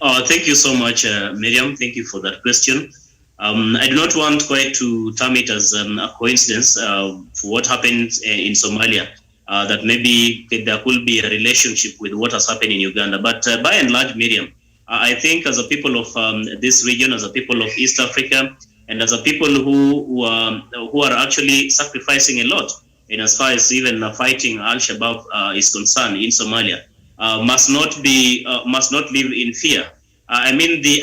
Thank you so much, Miriam. Thank you for that question. I do not want quite to term it as a coincidence for what happened in Somalia, that maybe there could be a relationship with what has happened in Uganda. But by and large, Miriam, I think as a people of this region, as a people of East Africa, and as a people who are actually sacrificing a lot in as far as even fighting Al-Shabaab is concerned in Somalia, must not live in fear. I mean, the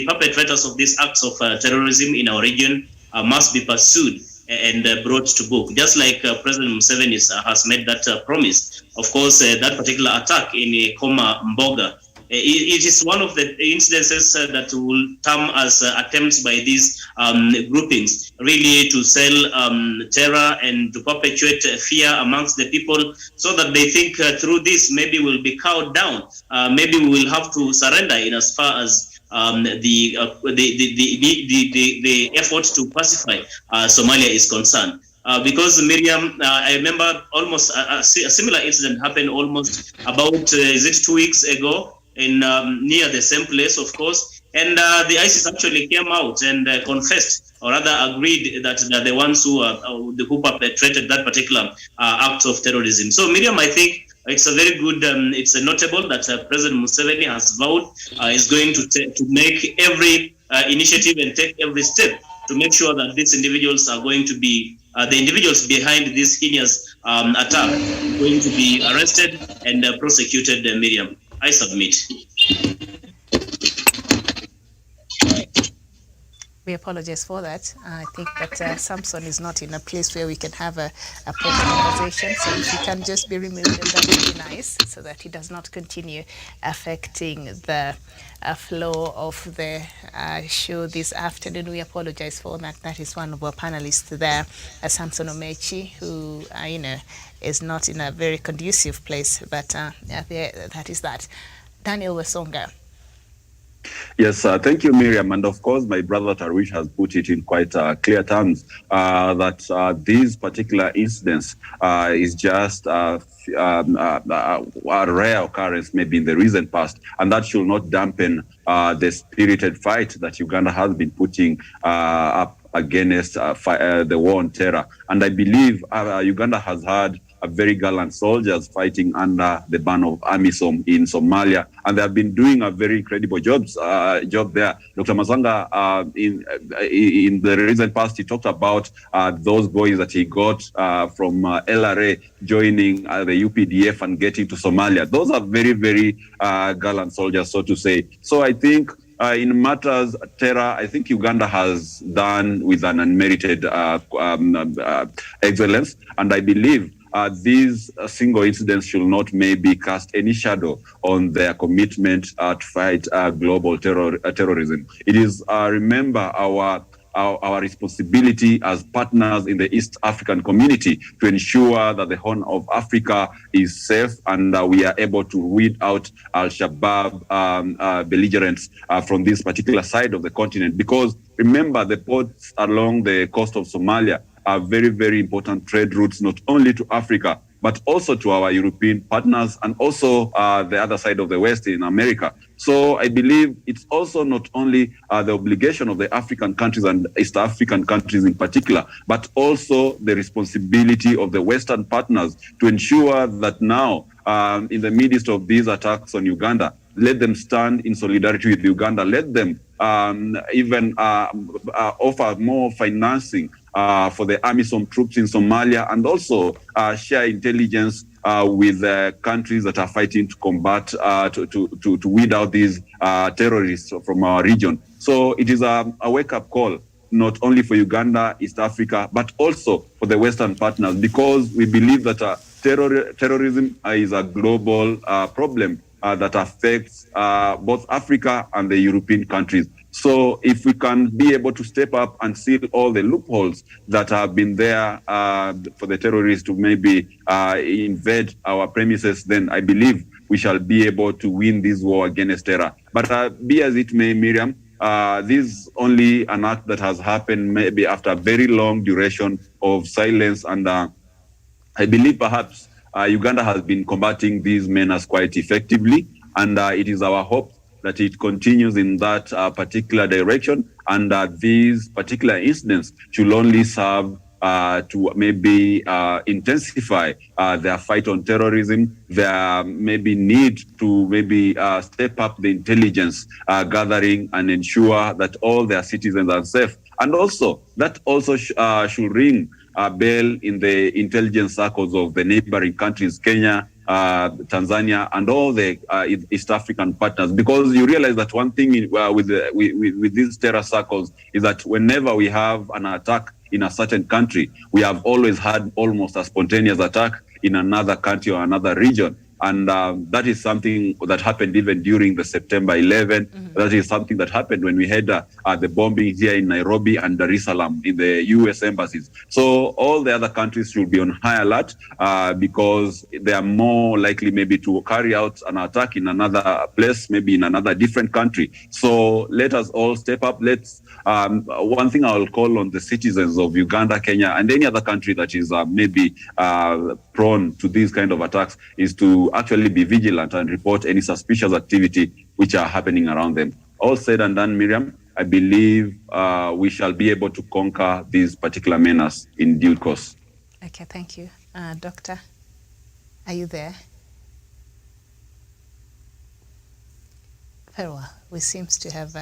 perpetrators of these acts of terrorism in our region must be pursued and brought to book, just like President Museveni has made that promise. Of course, that particular attack in Koma Mboga, it is one of the incidences that will come as attempts by these groupings really to sell terror and to perpetuate fear amongst the people, so that they think through this maybe we'll be cowed down, maybe we will have to surrender in as far as the effort to pacify Somalia is concerned. Because Miriam, I remember almost a similar incident happened almost about is it 2 weeks ago in near the same place, of course, and the ISIS actually came out and confessed, or rather agreed that they're the ones who perpetrated that particular act of terrorism. So Miriam, I think it's a very good, it's a notable that President Museveni has vowed is going to make every initiative and take every step to make sure that these individuals are going to be, the individuals behind this heinous attack are going to be arrested and prosecuted, Miriam. I submit. We apologize for that. I think that Samson is not in a place where we can have a proper conversation. So if he can just be removed, then that would be nice, so that he does not continue affecting the flow of the show this afternoon. We apologize for that. That is one of our panelists there, Samson Omechi, who, is not in a very conducive place, but that is that. Daniel Wesonga. Yes, thank you, Miriam. And of course, my brother Tarwish has put it in quite clear terms that these particular incidents is just a rare occurrence maybe in the recent past, and that should not dampen the spirited fight that Uganda has been putting up against the war on terror. And I believe Uganda has had a very gallant soldiers fighting under the ban of AMISOM in Somalia, and they have been doing a very incredible job there. Dr. Masanga, in the recent past, he talked about those boys that he got from LRA joining the UPDF and getting to Somalia. Those are very, very gallant soldiers, so to say. So I think in matters terror, I think Uganda has done with an unmerited excellence, and I believe these single incidents should not maybe cast any shadow on their commitment to fight global terrorism. It is, remember, our responsibility as partners in the East African community to ensure that the Horn of Africa is safe and we are able to weed out Al-Shabaab belligerents from this particular side of the continent. Because remember, the ports along the coast of Somalia are very, very important trade routes, not only to Africa, but also to our European partners and also the other side of the West in America. So I believe it's also not only the obligation of the African countries and East African countries in particular, but also the responsibility of the Western partners to ensure that now, in the midst of these attacks on Uganda, let them stand in solidarity with Uganda. Let them even offer more financing for the AMISOM troops in Somalia, and also share intelligence with countries that are fighting to combat, to weed out these terrorists from our region. So it is a wake-up call, not only for Uganda, East Africa, but also for the Western partners, because we believe that terrorism is a global problem that affects both Africa and the European countries. So if we can be able to step up and seal all the loopholes that have been there for the terrorists to maybe invade our premises, then I believe we shall be able to win this war against terror. But be as it may, Miriam, this is only an act that has happened maybe after a very long duration of silence. And I believe perhaps Uganda has been combating these menaces quite effectively. And it is our hope that it continues in that particular direction, and these particular incidents should only serve to maybe intensify their fight on terrorism, their maybe need to maybe step up the intelligence gathering and ensure that all their citizens are safe. And also, that also should ring a bell in the intelligence circles of the neighboring countries, Kenya, Tanzania, and all the East African partners, because you realize that one thing with these terror circles is that whenever we have an attack in a certain country, we have always had almost a spontaneous attack in another country or another region. And that is something that happened even during the September 11. Mm-hmm. That is something that happened when we had the bombing here in Nairobi and Dar es Salaam in the U.S. embassies. So all the other countries should be on high alert because they are more likely maybe to carry out an attack in another place, maybe in another different country. So let us all step up. One thing I will call on the citizens of Uganda, Kenya, and any other country that is maybe prone to these kind of attacks is to actually be vigilant and report any suspicious activity which are happening around them. All said and done, Miriam, I believe we shall be able to conquer these particular menace in due course. Okay, thank you. Doctor, are you there? Very well. We seem to have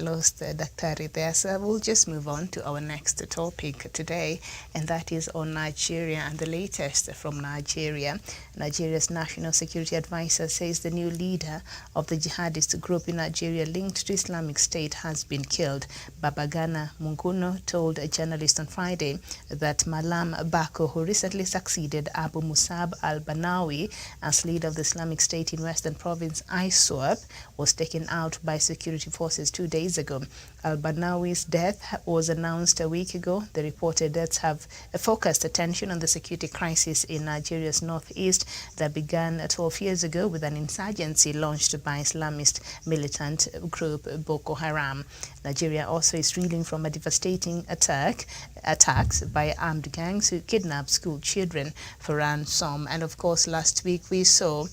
lost Daktari there, so we'll just move on to our next topic today, and that is on Nigeria and the latest from Nigeria. Nigeria's National Security Advisor says the new leader of the jihadist group in Nigeria linked to Islamic State has been killed. Babagana Munguno told a journalist on Friday that Malam Bako, who recently succeeded Abu Musab al-Banawi as leader of the Islamic State in Western Province ISWAP, was taken out by security forces 2 days ago. Al-Banawi's death was announced a week ago. The reported deaths have focused attention on the security crisis in Nigeria's northeast that began 12 years ago with an insurgency launched by Islamist militant group Boko Haram. Nigeria also is reeling from a devastating attacks by armed gangs who kidnap school children for ransom. And of course, last week we saw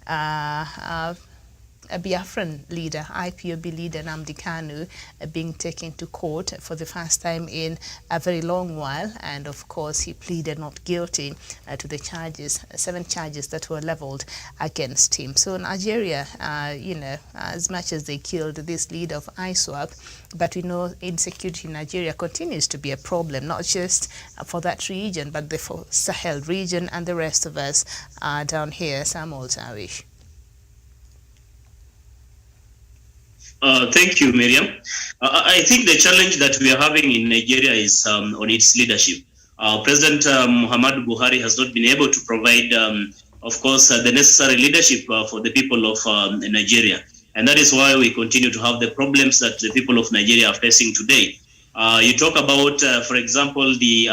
a Biafran leader, IPOB leader Nnamdi Kanu, being taken to court for the first time in a very long while, and of course he pleaded not guilty to the charges, 7 charges that were leveled against him. So Nigeria, as much as they killed this leader of ISWAP, but we know insecurity in Nigeria continues to be a problem, not just for that region, but the Sahel region and the rest of us down here. Samuel Tawish. Thank you, Miriam. I think the challenge that we are having in Nigeria is on its leadership. President Muhammadu Buhari has not been able to provide, of course, the necessary leadership for the people of Nigeria. And that is why we continue to have the problems that the people of Nigeria are facing today. You talk about, for example, the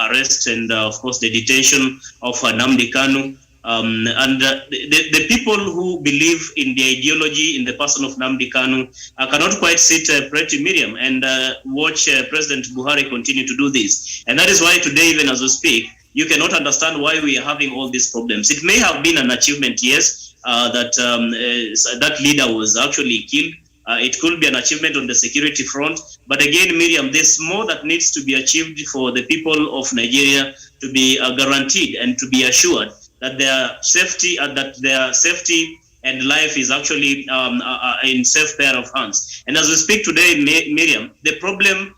arrest and, of course, the detention of Nnamdi Kanu. The people who believe in the ideology in the person of Nnamdi Kanu cannot quite sit pretty, Miriam, and watch President Buhari continue to do this. And that is why today, even as we speak, you cannot understand why we are having all these problems. It may have been an achievement, yes, that leader was actually killed. It could be an achievement on the security front. But again, Miriam, there's more that needs to be achieved for the people of Nigeria to be guaranteed and to be assured that their safety and life is actually in safe pair of hands. And as we speak today, Miriam, the problem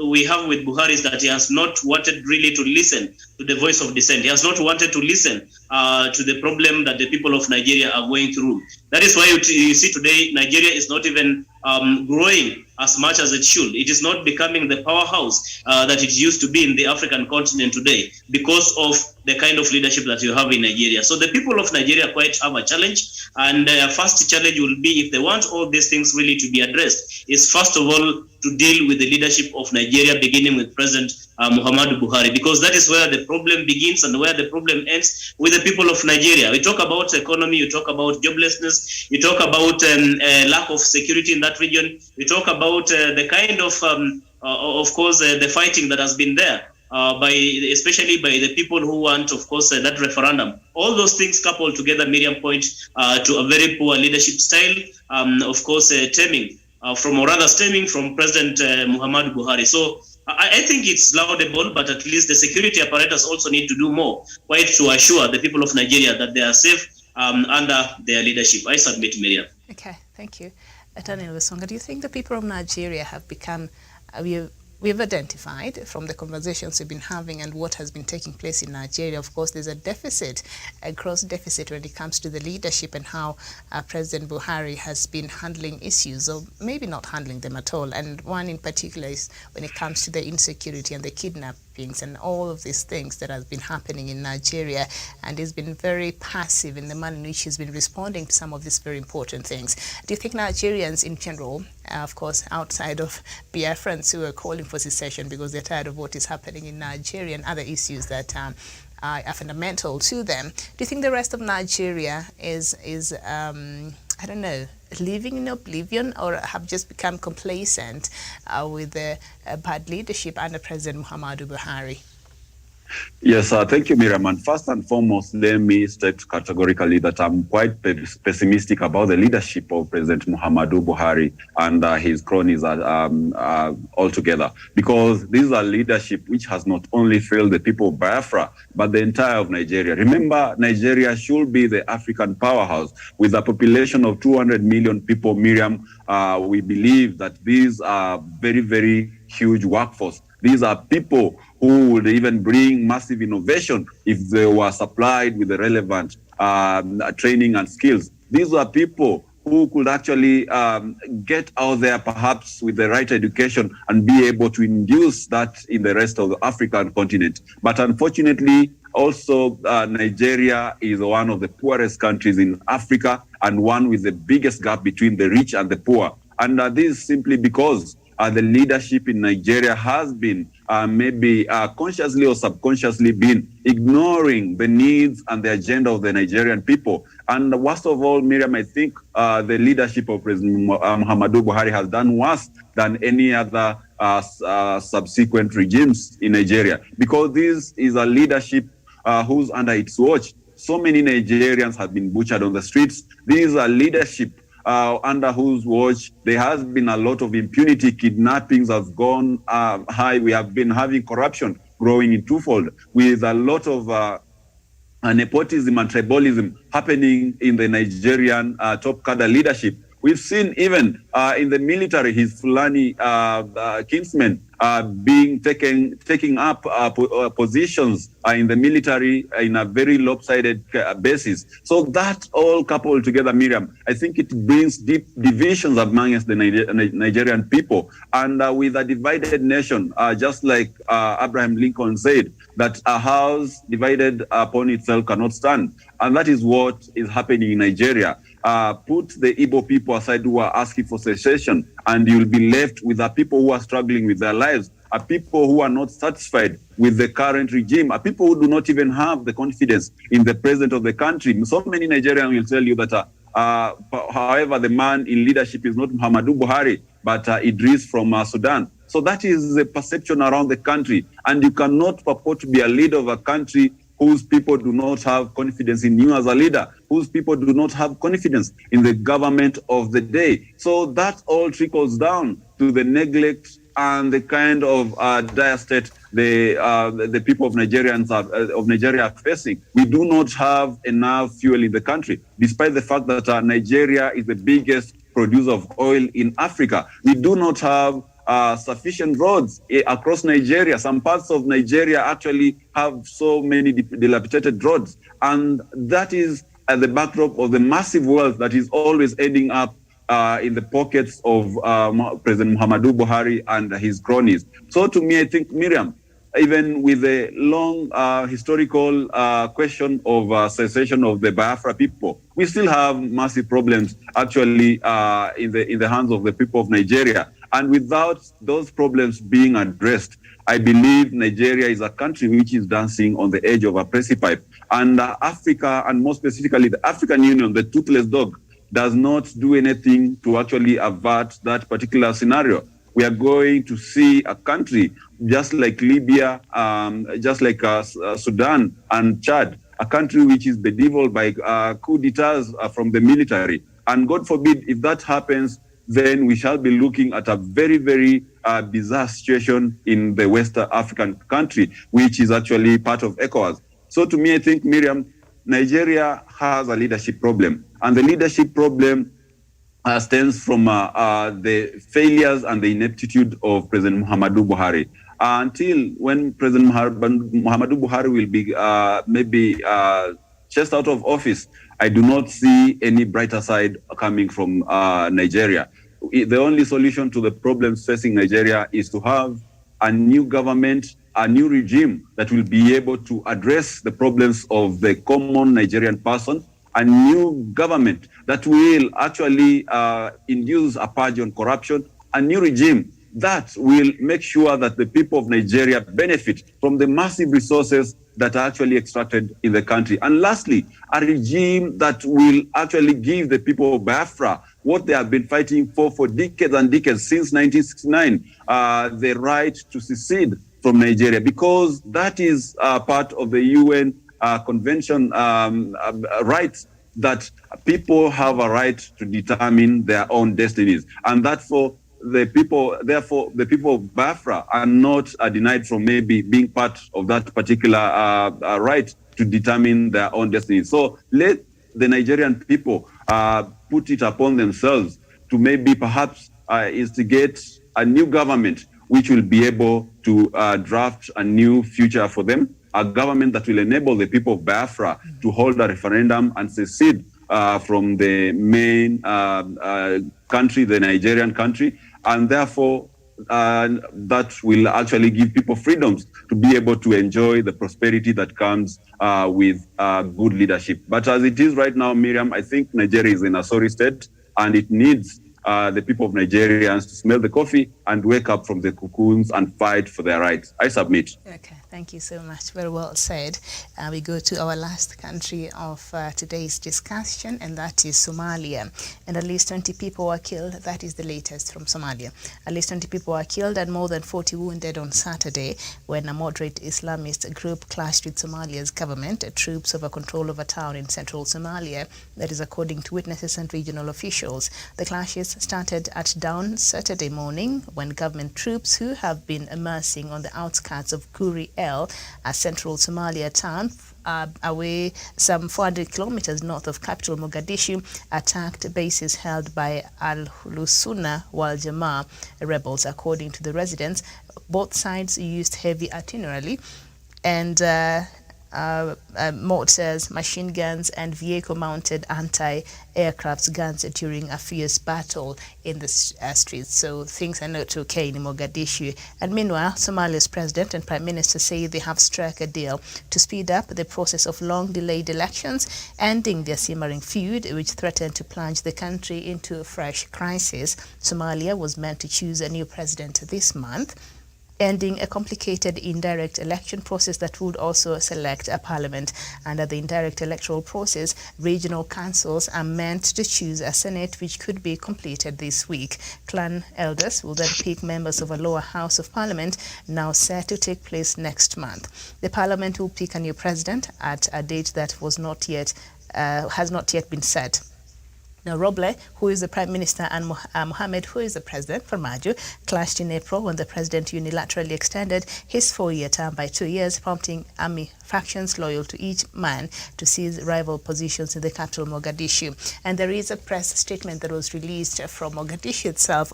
we have with Buhari is that he has not wanted really to listen to the voice of dissent. He has not wanted to listen to the problem that the people of Nigeria are going through. That is why you see today, Nigeria is not even growing as much as it should. It is not becoming the powerhouse that it used to be in the African continent today because of the kind of leadership that you have in Nigeria. So the people of Nigeria quite have a challenge, and their first challenge will be, if they want all these things really to be addressed, is first of all to deal with the leadership of Nigeria, beginning with President Muhammadu Buhari, because that is where the problem begins and where the problem ends with the people of Nigeria. We talk about economy, you talk about joblessness, you talk about lack of security in that region, you talk about the kind of course, the fighting that has been there, especially by the people who want, of course, that referendum. All those things coupled together, Miriam, point to a very poor leadership style, of course, stemming from President Muhammadu Buhari. So I think it's laudable, but at least the security apparatus also need to do more, quite to assure the people of Nigeria that they are safe under their leadership. I submit, Miriam. Okay, thank you. Daniel Wesonga, do you think the people of Nigeria have become we've identified from the conversations we've been having and what has been taking place in Nigeria, of course, there's a deficit, a gross deficit when it comes to the leadership and how President Buhari has been handling issues, or maybe not handling them at all. And one in particular is when it comes to the insecurity and the kidnappings and all of these things that have been happening in Nigeria. And he's been very passive in the manner in which he's been responding to some of these very important things. Do you think Nigerians in general, of course, outside of Biafrans who are calling for secession because they're tired of what is happening in Nigeria and other issues that are fundamental to them, do you think the rest of Nigeria is I don't know, living in oblivion, or have just become complacent with the bad leadership under President Muhammadu Buhari? Yes, thank you, Miriam. And first and foremost, let me state categorically that I'm quite pessimistic about the leadership of President Muhammadu Buhari and his cronies altogether, because this is a leadership which has not only failed the people of Biafra, but the entire of Nigeria. Remember, Nigeria should be the African powerhouse with a population of 200 million people, Miriam. We believe that these are very, very huge workforce. These are people who would even bring massive innovation if they were supplied with the relevant training and skills. These are people who could actually get out there perhaps with the right education and be able to induce that in the rest of the African continent. But unfortunately, also Nigeria is one of the poorest countries in Africa and one with the biggest gap between the rich and the poor. And this is simply because the leadership in Nigeria has been maybe consciously or subconsciously been ignoring the needs and the agenda of the Nigerian people. And worst of all, Miriam, I think the leadership of President Muhammadu Buhari has done worse than any other subsequent regimes in Nigeria, because this is a leadership who's under its watch. So many Nigerians have been butchered on the streets. This is a leadership under whose watch there has been a lot of impunity. Kidnappings have gone high. We have been having corruption growing in twofold, with a lot of nepotism and tribalism happening in the Nigerian top cadre leadership. We've seen even in the military, his Fulani kinsmen being taking up positions in the military in a very lopsided basis. So that all coupled together, Miriam, I think it brings deep divisions amongst the Nigerian people. And with a divided nation, just like Abraham Lincoln said, that a house divided upon itself cannot stand. And that is what is happening in Nigeria. Put the Igbo people aside who are asking for secession, and you'll be left with the people who are struggling with their lives, people who are not satisfied with the current regime, people who do not even have the confidence in the president of the country. So many Nigerians will tell you that, however, the man in leadership is not Muhammadu Buhari, but Idris from Sudan. So that is the perception around the country. And you cannot purport to be a leader of a country whose people do not have confidence in you as a leader, whose people do not have confidence in the government of the day. So that all trickles down to the neglect and the kind of dire state the people of Nigeria are facing. We do not have enough fuel in the country, despite the fact that Nigeria is the biggest producer of oil in Africa. We do not have sufficient roads across Nigeria. Some parts of Nigeria actually have so many dilapidated roads. And that is at the backdrop of the massive wealth that is always ending up in the pockets of President Muhammadu Buhari and his cronies. So to me, I think, Miriam, even with the long historical question of secession of the Biafra people, we still have massive problems actually in the hands of the people of Nigeria. And without those problems being addressed, I believe Nigeria is a country which is dancing on the edge of a precipice. And Africa, and more specifically the African Union, the toothless dog, does not do anything to actually avert that particular scenario. We are going to see a country just like Libya, just like Sudan and Chad, a country which is bedeviled by coup d'etats from the military. And God forbid, if that happens, then we shall be looking at a very, very bizarre situation in the West African country, which is actually part of ECOWAS. So to me, I think, Miriam, Nigeria has a leadership problem. And the leadership problem stems from the failures and the ineptitude of President Muhammadu Buhari. Until when President Muhammadu Buhari will be maybe chased out of office, I do not see any brighter side coming from Nigeria. The only solution to the problems facing Nigeria is to have a new government, a new regime that will be able to address the problems of the common Nigerian person, a new government that will actually induce a purge on corruption, a new regime that will make sure that the people of Nigeria benefit from the massive resources that are actually extracted in the country. And lastly, a regime that will actually give the people of Biafra what they have been fighting for decades and decades, since 1969, the right to secede from Nigeria, because that is part of the UN Convention rights, that people have a right to determine their own destinies. And therefore, the people of Biafra are not denied from maybe being part of that particular right to determine their own destiny. So let the Nigerian people put it upon themselves to maybe perhaps instigate a new government which will be able to draft a new future for them, a government that will enable the people of Biafra to hold a referendum and secede from the main country, the Nigerian country, and therefore that will actually give people freedoms to be able to enjoy the prosperity that comes with good leadership. But as it is right now, Miriam, I think Nigeria is in a sorry state, and it needs the people of Nigerians to smell the coffee and wake up from the cocoons and fight for their rights. I submit. Okay, thank you so much. Very well said. We go to our last country of today's discussion, and that is Somalia. And at least 20 people were killed. That is the latest from Somalia. At least 20 people were killed and more than 40 wounded on Saturday when a moderate Islamist group clashed with Somalia's government. Troops over control of a town in central Somalia. That is according to witnesses and regional officials. The clashes started at dawn Saturday morning when government troops who have been amassing on the outskirts of Guri El, a central Somalia town away some 400 kilometers north of capital Mogadishu, attacked bases held by Al-Hulusuna wal Jamaa rebels. According to the residents, both sides used heavy artillery and mortars, machine guns, and vehicle-mounted anti-aircraft guns during a fierce battle in the streets. So things are not okay in Mogadishu. And meanwhile, Somalia's president and prime minister say they have struck a deal to speed up the process of long-delayed elections, ending their simmering feud, which threatened to plunge the country into a fresh crisis. Somalia was meant to choose a new president this month, ending a complicated indirect election process that would also select a parliament. Under the indirect electoral process, regional councils are meant to choose a senate, which could be completed this week. Clan elders will then pick members of a lower house of parliament, now set to take place next month. The parliament will pick a new president at a date that was not yet has not yet been set. Now, Roble, who is the Prime Minister, and Mohamed, who is the President, Farmajo, clashed in April when the President unilaterally extended his 4-year term by 2 years, prompting army factions loyal to each man to seize rival positions in the capital, Mogadishu. And there is a press statement that was released from Mogadishu itself,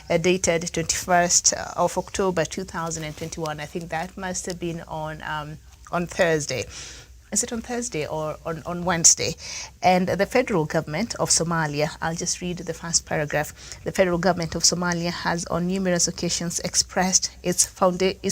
dated 21st of October 2021. I think that must have been on Thursday. Is it on Thursday or on Wednesday? And the federal government of Somalia, I'll just read the first paragraph. The federal government of Somalia has on numerous occasions expressed its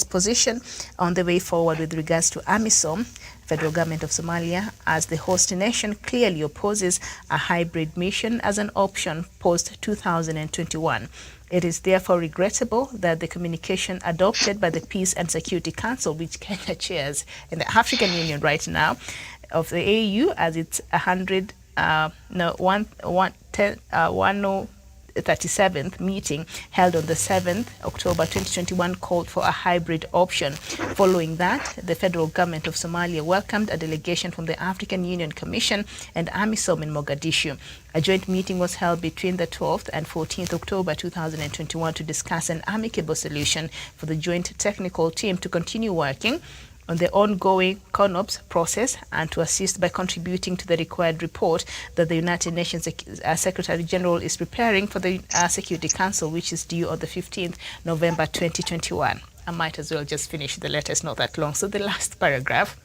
position on the way forward with regards to AMISOM. Federal government of Somalia, as the host nation, clearly opposes a hybrid mission as an option post-2021. It is therefore regrettable that the communication adopted by the Peace and Security Council, which Kenya chairs in the African Union right now, of the AU as its 137th meeting held on the 7th October 2021 called for a hybrid option. Following that, the federal government of Somalia welcomed a delegation from the African Union Commission and AMISOM in Mogadishu. A joint meeting was held between the 12th and 14th October 2021 to discuss an amicable solution for the joint technical team to continue working on the ongoing CONOPS process and to assist by contributing to the required report that the United Nations Secretary General is preparing for the Security Council, which is due on the 15th November 2021. I might as well just finish the letter, it's not that long. So the last paragraph.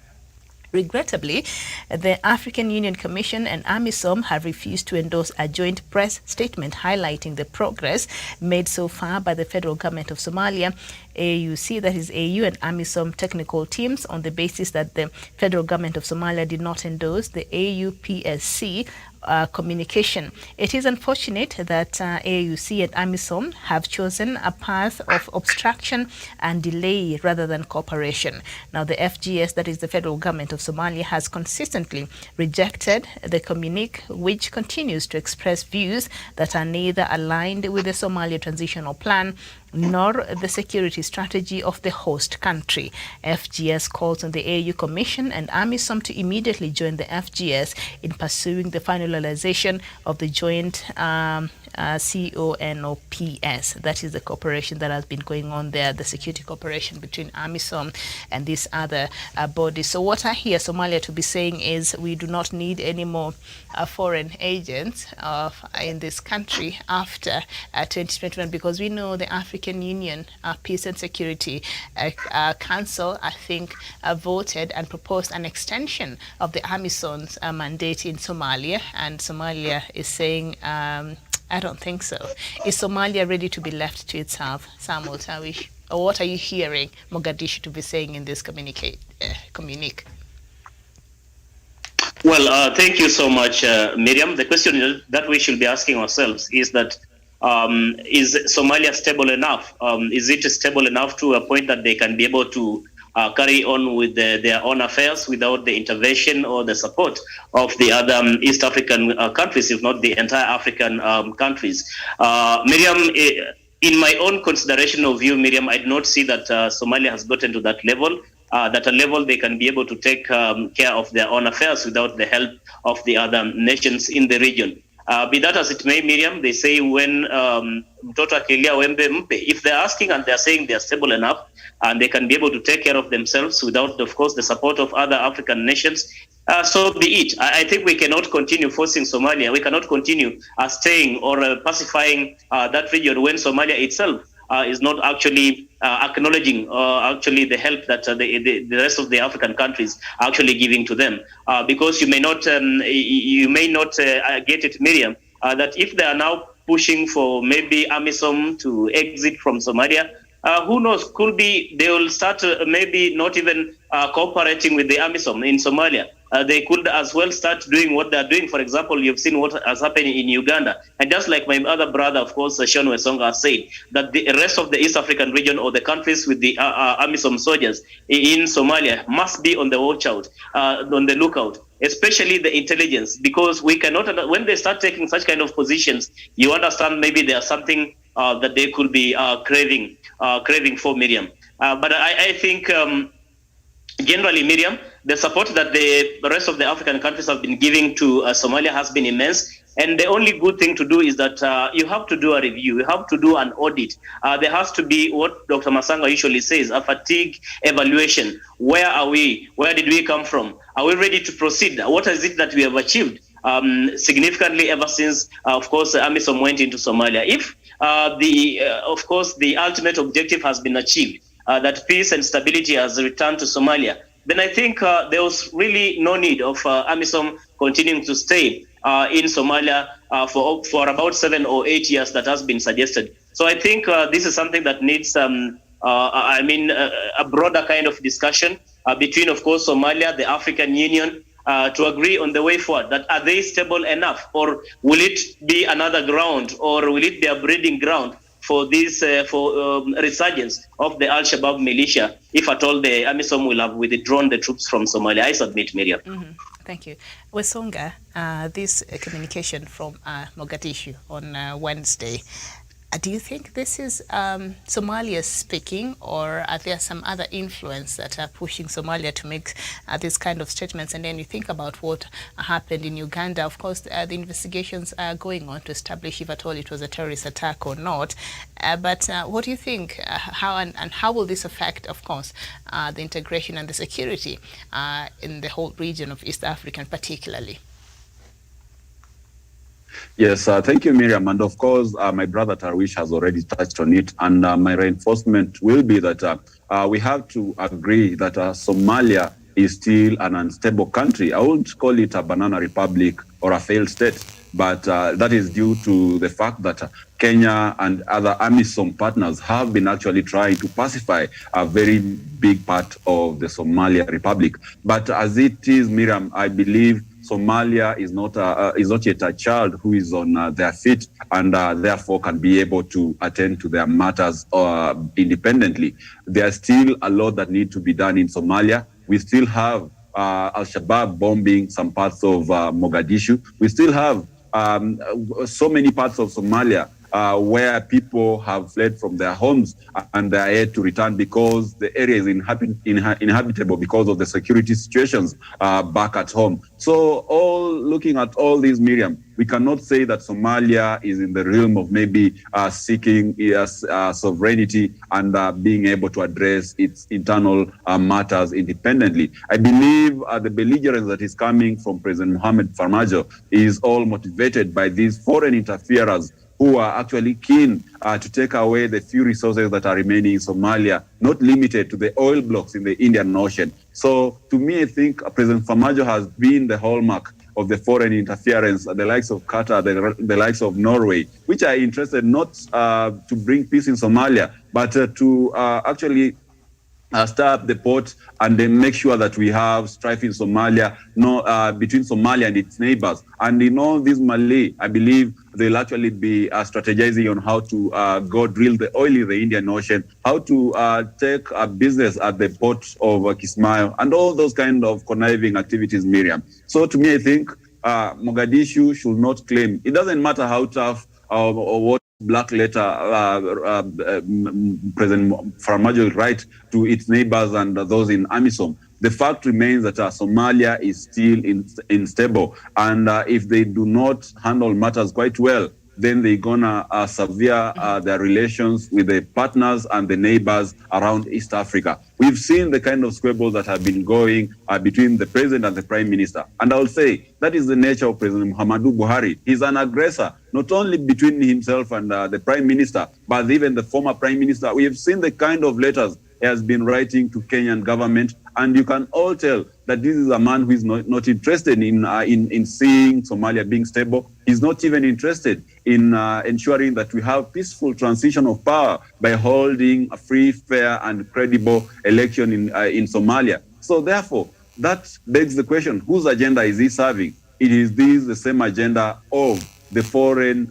Regrettably, the African Union Commission and AMISOM have refused to endorse a joint press statement highlighting the progress made so far by the federal government of Somalia, AUC, that is AU and AMISOM technical teams, on the basis that the federal government of Somalia did not endorse the AUPSC communication. It is unfortunate that AUC and AMISOM have chosen a path of obstruction and delay rather than cooperation. Now, the FGS, that is the federal government of Somalia, has consistently rejected the communique, which continues to express views that are neither aligned with the Somalia Transitional Plan nor the security strategy of the host country. FGS calls on the AU Commission and AMISOM to immediately join the FGS in pursuing the finalization of the joint CONOPS. That is the cooperation that has been going on there, the security cooperation between AMISOM and these other bodies. So what I hear Somalia to be saying is we do not need any more foreign agents in this country after 2021, because we know the African Union Peace and Security Council, I think, voted and proposed an extension of the AMISOM's mandate in Somalia, and Somalia is saying, I don't think so. Is Somalia ready to be left to itself? Samuel Tawish, or what are you hearing Mogadishu to be saying in this communique? Well, thank you so much, Miriam. The question that we should be asking ourselves is that is Somalia stable enough? Is it stable enough to a point that they can be able to carry on with their own affairs without the intervention or the support of the other East African countries, if not the entire African countries? Miriam, in my own consideration of view, Miriam, I do not see that Somalia has gotten to that level. That a level they can be able to take care of their own affairs without the help of the other nations in the region. Be that as it may, Miriam, they say when Mtoto akilia wembe mpe, if they're asking and they're saying they're stable enough and they can be able to take care of themselves without, of course, the support of other African nations, so be it. I think we cannot continue forcing Somalia. We cannot continue staying or pacifying that region when Somalia itself is not actually acknowledging actually the help that the rest of the African countries are actually giving to them. Because you may not get it, Miriam, that if they are now pushing for maybe AMISOM to exit from Somalia, who knows, could be they will start maybe not even cooperating with the AMISOM in Somalia. They could as well start doing what they're doing. For example, you've seen what has happened in Uganda. And just like my other brother, of course, Sean Wesonga said, that the rest of the East African region or the countries with the AMISOM soldiers in Somalia must be on the watch out, on the lookout, especially the intelligence, because we cannot, when they start taking such kind of positions, you understand maybe there's something that they could be craving for, Miriam. But I think generally, Miriam, the support that the rest of the African countries have been giving to Somalia has been immense. And the only good thing to do is that you have to do a review. You have to do an audit. There has to be what Dr. Masanga usually says, a fatigue evaluation. Where are we? Where did we come from? Are we ready to proceed? What is it that we have achieved significantly ever since, of course, AMISOM went into Somalia? If of course, the ultimate objective has been achieved, that peace and stability has returned to Somalia, then I think there was really no need of AMISOM continuing to stay in Somalia for about 7 or 8 years that has been suggested. So I think this is something that needs, a broader kind of discussion between, of course, Somalia, the African Union, to agree on the way forward. That are they stable enough, or will it be another ground, or will it be a breeding ground for this resurgence of the Al-Shabaab militia, if at all the AMISOM will have withdrawn the troops from Somalia? I submit, Miriam. Mm-hmm. Thank you. Wesonga, this communication from Mogadishu on Wednesday, Do you think this is Somalia speaking, or are there some other influence that are pushing Somalia to make these kind of statements? And then you think about what happened in Uganda. Of course, the investigations are going on to establish if at all it was a terrorist attack or not. But what do you think? How and how will this affect, of course, the integration and the security in the whole region of East Africa, particularly? Yes, thank you, Miriam. And of course, my brother Tarwish has already touched on it. And my reinforcement will be that we have to agree that Somalia is still an unstable country. I won't call it a banana republic or a failed state, but that is due to the fact that Kenya and other AMISOM partners have been actually trying to pacify a very big part of the Somalia Republic. But as it is, Miriam, I believe Somalia is not yet a child who is on their feet and therefore can be able to attend to their matters independently. There's still a lot that need to be done in Somalia. We still have Al-Shabaab bombing some parts of Mogadishu. We still have so many parts of Somalia where people have fled from their homes and they are yet to return because the area is inhabitable because of the security situations back at home. So looking at all these, Miriam, we cannot say that Somalia is in the realm of maybe seeking sovereignty and being able to address its internal matters independently. I believe the belligerence that is coming from President Mohamed Farmajo is all motivated by these foreign interferers who are actually keen to take away the few resources that are remaining in Somalia, not limited to the oil blocks in the Indian Ocean. So to me, I think President Farmajo has been the hallmark of the foreign interference, the likes of Qatar, the likes of Norway, which are interested not to bring peace in Somalia, but to actually stir up the pot and then make sure that we have strife in Somalia, between Somalia and its neighbors. And in all this Mali, I believe they'll actually be strategizing on how to go drill the oil in the Indian Ocean, how to take a business at the port of Kismayo, and all those kind of conniving activities, Miriam. So to me, I think Mogadishu should not claim. It doesn't matter how tough or what black letter President Farmajo will write to its neighbors and those in AMISOM. The fact remains that Somalia is still unstable, and if they do not handle matters quite well, then they're gonna sever their relations with the partners and the neighbors around East Africa. We've seen the kind of squabbles that have been going between the president and the prime minister. And I'll say that is the nature of President Muhammadu Buhari. He's an aggressor, not only between himself and the prime minister, but even the former prime minister. We have seen the kind of letters he has been writing to Kenyan government. And you can all tell that this is a man who is not interested in seeing Somalia being stable. He's not even interested in ensuring that we have peaceful transition of power by holding a free, fair, and credible election in Somalia. So therefore, that begs the question, whose agenda is he serving? It is the same agenda of the foreign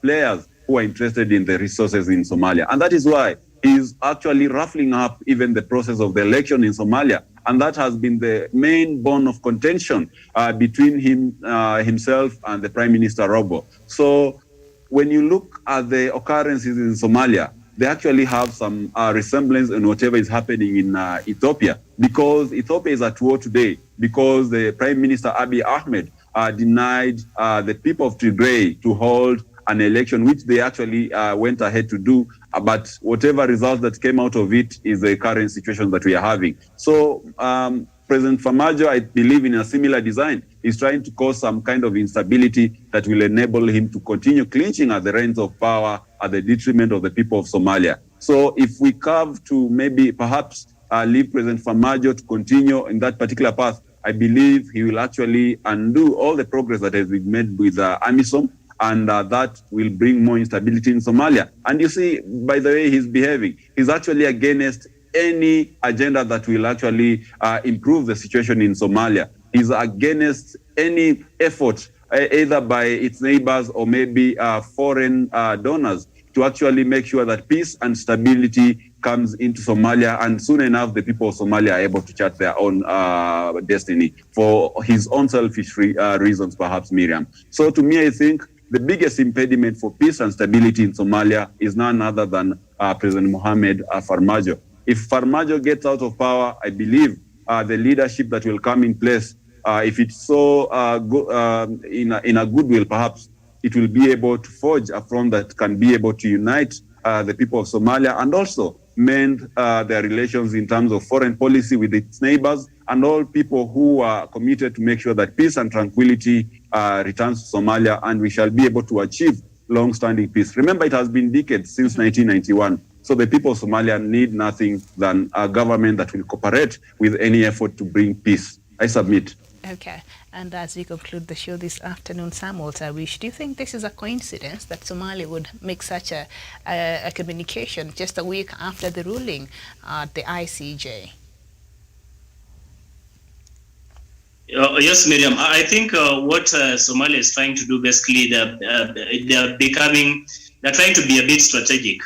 players who are interested in the resources in Somalia. And that is why he's actually ruffling up even the process of the election in Somalia. And that has been the main bone of contention between himself and the Prime Minister Robo. So when you look at the occurrences in Somalia, they actually have some resemblance in whatever is happening in Ethiopia, because Ethiopia is at war today because the Prime Minister Abiy Ahmed denied the people of Tigray to hold an election, which they actually went ahead to do. But whatever result that came out of it is the current situation that we are having. So President Farmajo, I believe in a similar design, is trying to cause some kind of instability that will enable him to continue clinching at the reins of power at the detriment of the people of Somalia. So if we curve to maybe perhaps leave President Farmajo to continue in that particular path, I believe he will actually undo all the progress that has been made with AMISOM, and that will bring more instability in Somalia. And you see, by the way he's behaving, he's actually against any agenda that will actually improve the situation in Somalia. He's against any effort, either by its neighbors or maybe foreign donors, to actually make sure that peace and stability comes into Somalia, and soon enough the people of Somalia are able to chart their own destiny for his own selfish reasons, perhaps, Miriam. So to me, I think the biggest impediment for peace and stability in Somalia is none other than President Mohamed Farmajo. If Farmajo gets out of power, I believe the leadership that will come in place, if it's so in a goodwill, perhaps it will be able to forge a front that can be able to unite the people of Somalia and also mend their relations in terms of foreign policy with its neighbors and all people who are committed to make sure that peace and tranquility returns to Somalia, and we shall be able to achieve long-standing peace. Remember, it has been decades since 1991. So the people of Somalia need nothing than a government that will cooperate with any effort to bring peace. I submit. Okay. And as we conclude the show this afternoon, Samuel Tawish, do you think this is a coincidence that Somalia would make such a communication just a week after the ruling at the ICJ? Yes, Miriam. I think what Somalia is trying to do, basically, they're trying to be a bit strategic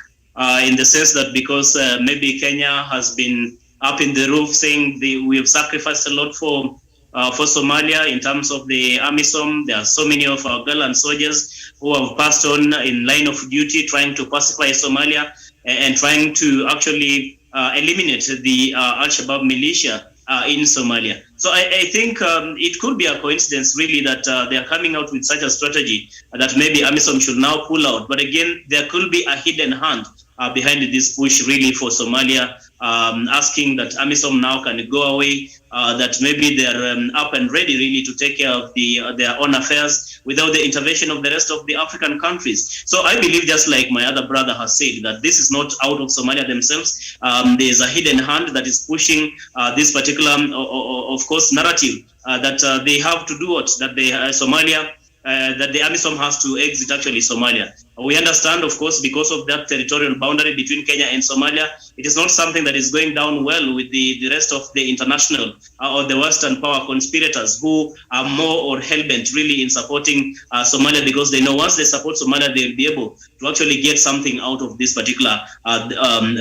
in the sense that because maybe Kenya has been up in the roof saying we have sacrificed a lot for Somalia in terms of the AMISOM. There are so many of our gallant soldiers who have passed on in line of duty, trying to pacify Somalia and trying to actually eliminate the Al-Shabaab militia in Somalia. So I think it could be a coincidence, really, that they are coming out with such a strategy that maybe AMISOM should now pull out. But again, there could be a hidden hand behind this push, really, for Somalia, asking that AMISOM now can go away, that maybe they're up and ready, really, to take care of their own affairs without the intervention of the rest of the African countries. So I believe, just like my other brother has said, that this is not out of Somalia themselves. There's a hidden hand that is pushing this particular, of course, narrative that they have to do what? That Somalia, that the AMISOM has to exit actually Somalia. We understand, of course, because of that territorial boundary between Kenya and Somalia, it is not something that is going down well with the rest of the international or the Western power conspirators who are more or hell-bent really in supporting Somalia, because they know once they support Somalia, they'll be able to actually get something out of these particular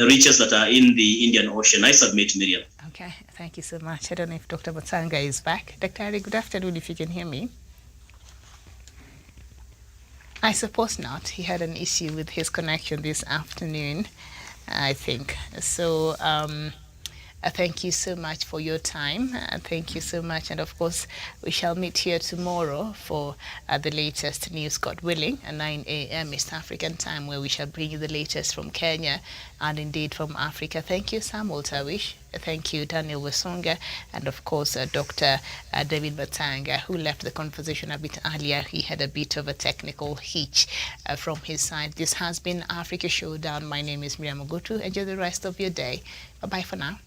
riches that are in the Indian Ocean. I submit, Miriam. Okay, thank you so much. I don't know if Dr. Matsanga is back. Dr. Ari, good afternoon, if you can hear me. I suppose not. He had an issue with his connection this afternoon, I think. So thank you so much for your time. Thank you so much. And of course, we shall meet here tomorrow for the latest news, God willing, at 9 a.m. East African time, where we shall bring you the latest from Kenya and indeed from Africa. Thank you, Samuel Tawish. Thank you, Daniel Wesonga, and of course, Dr. David Batanga, who left the conversation a bit earlier. He had a bit of a technical hitch from his side. This has been Africa Showdown. My name is Miriam Ogutu. Enjoy the rest of your day. Bye-bye for now.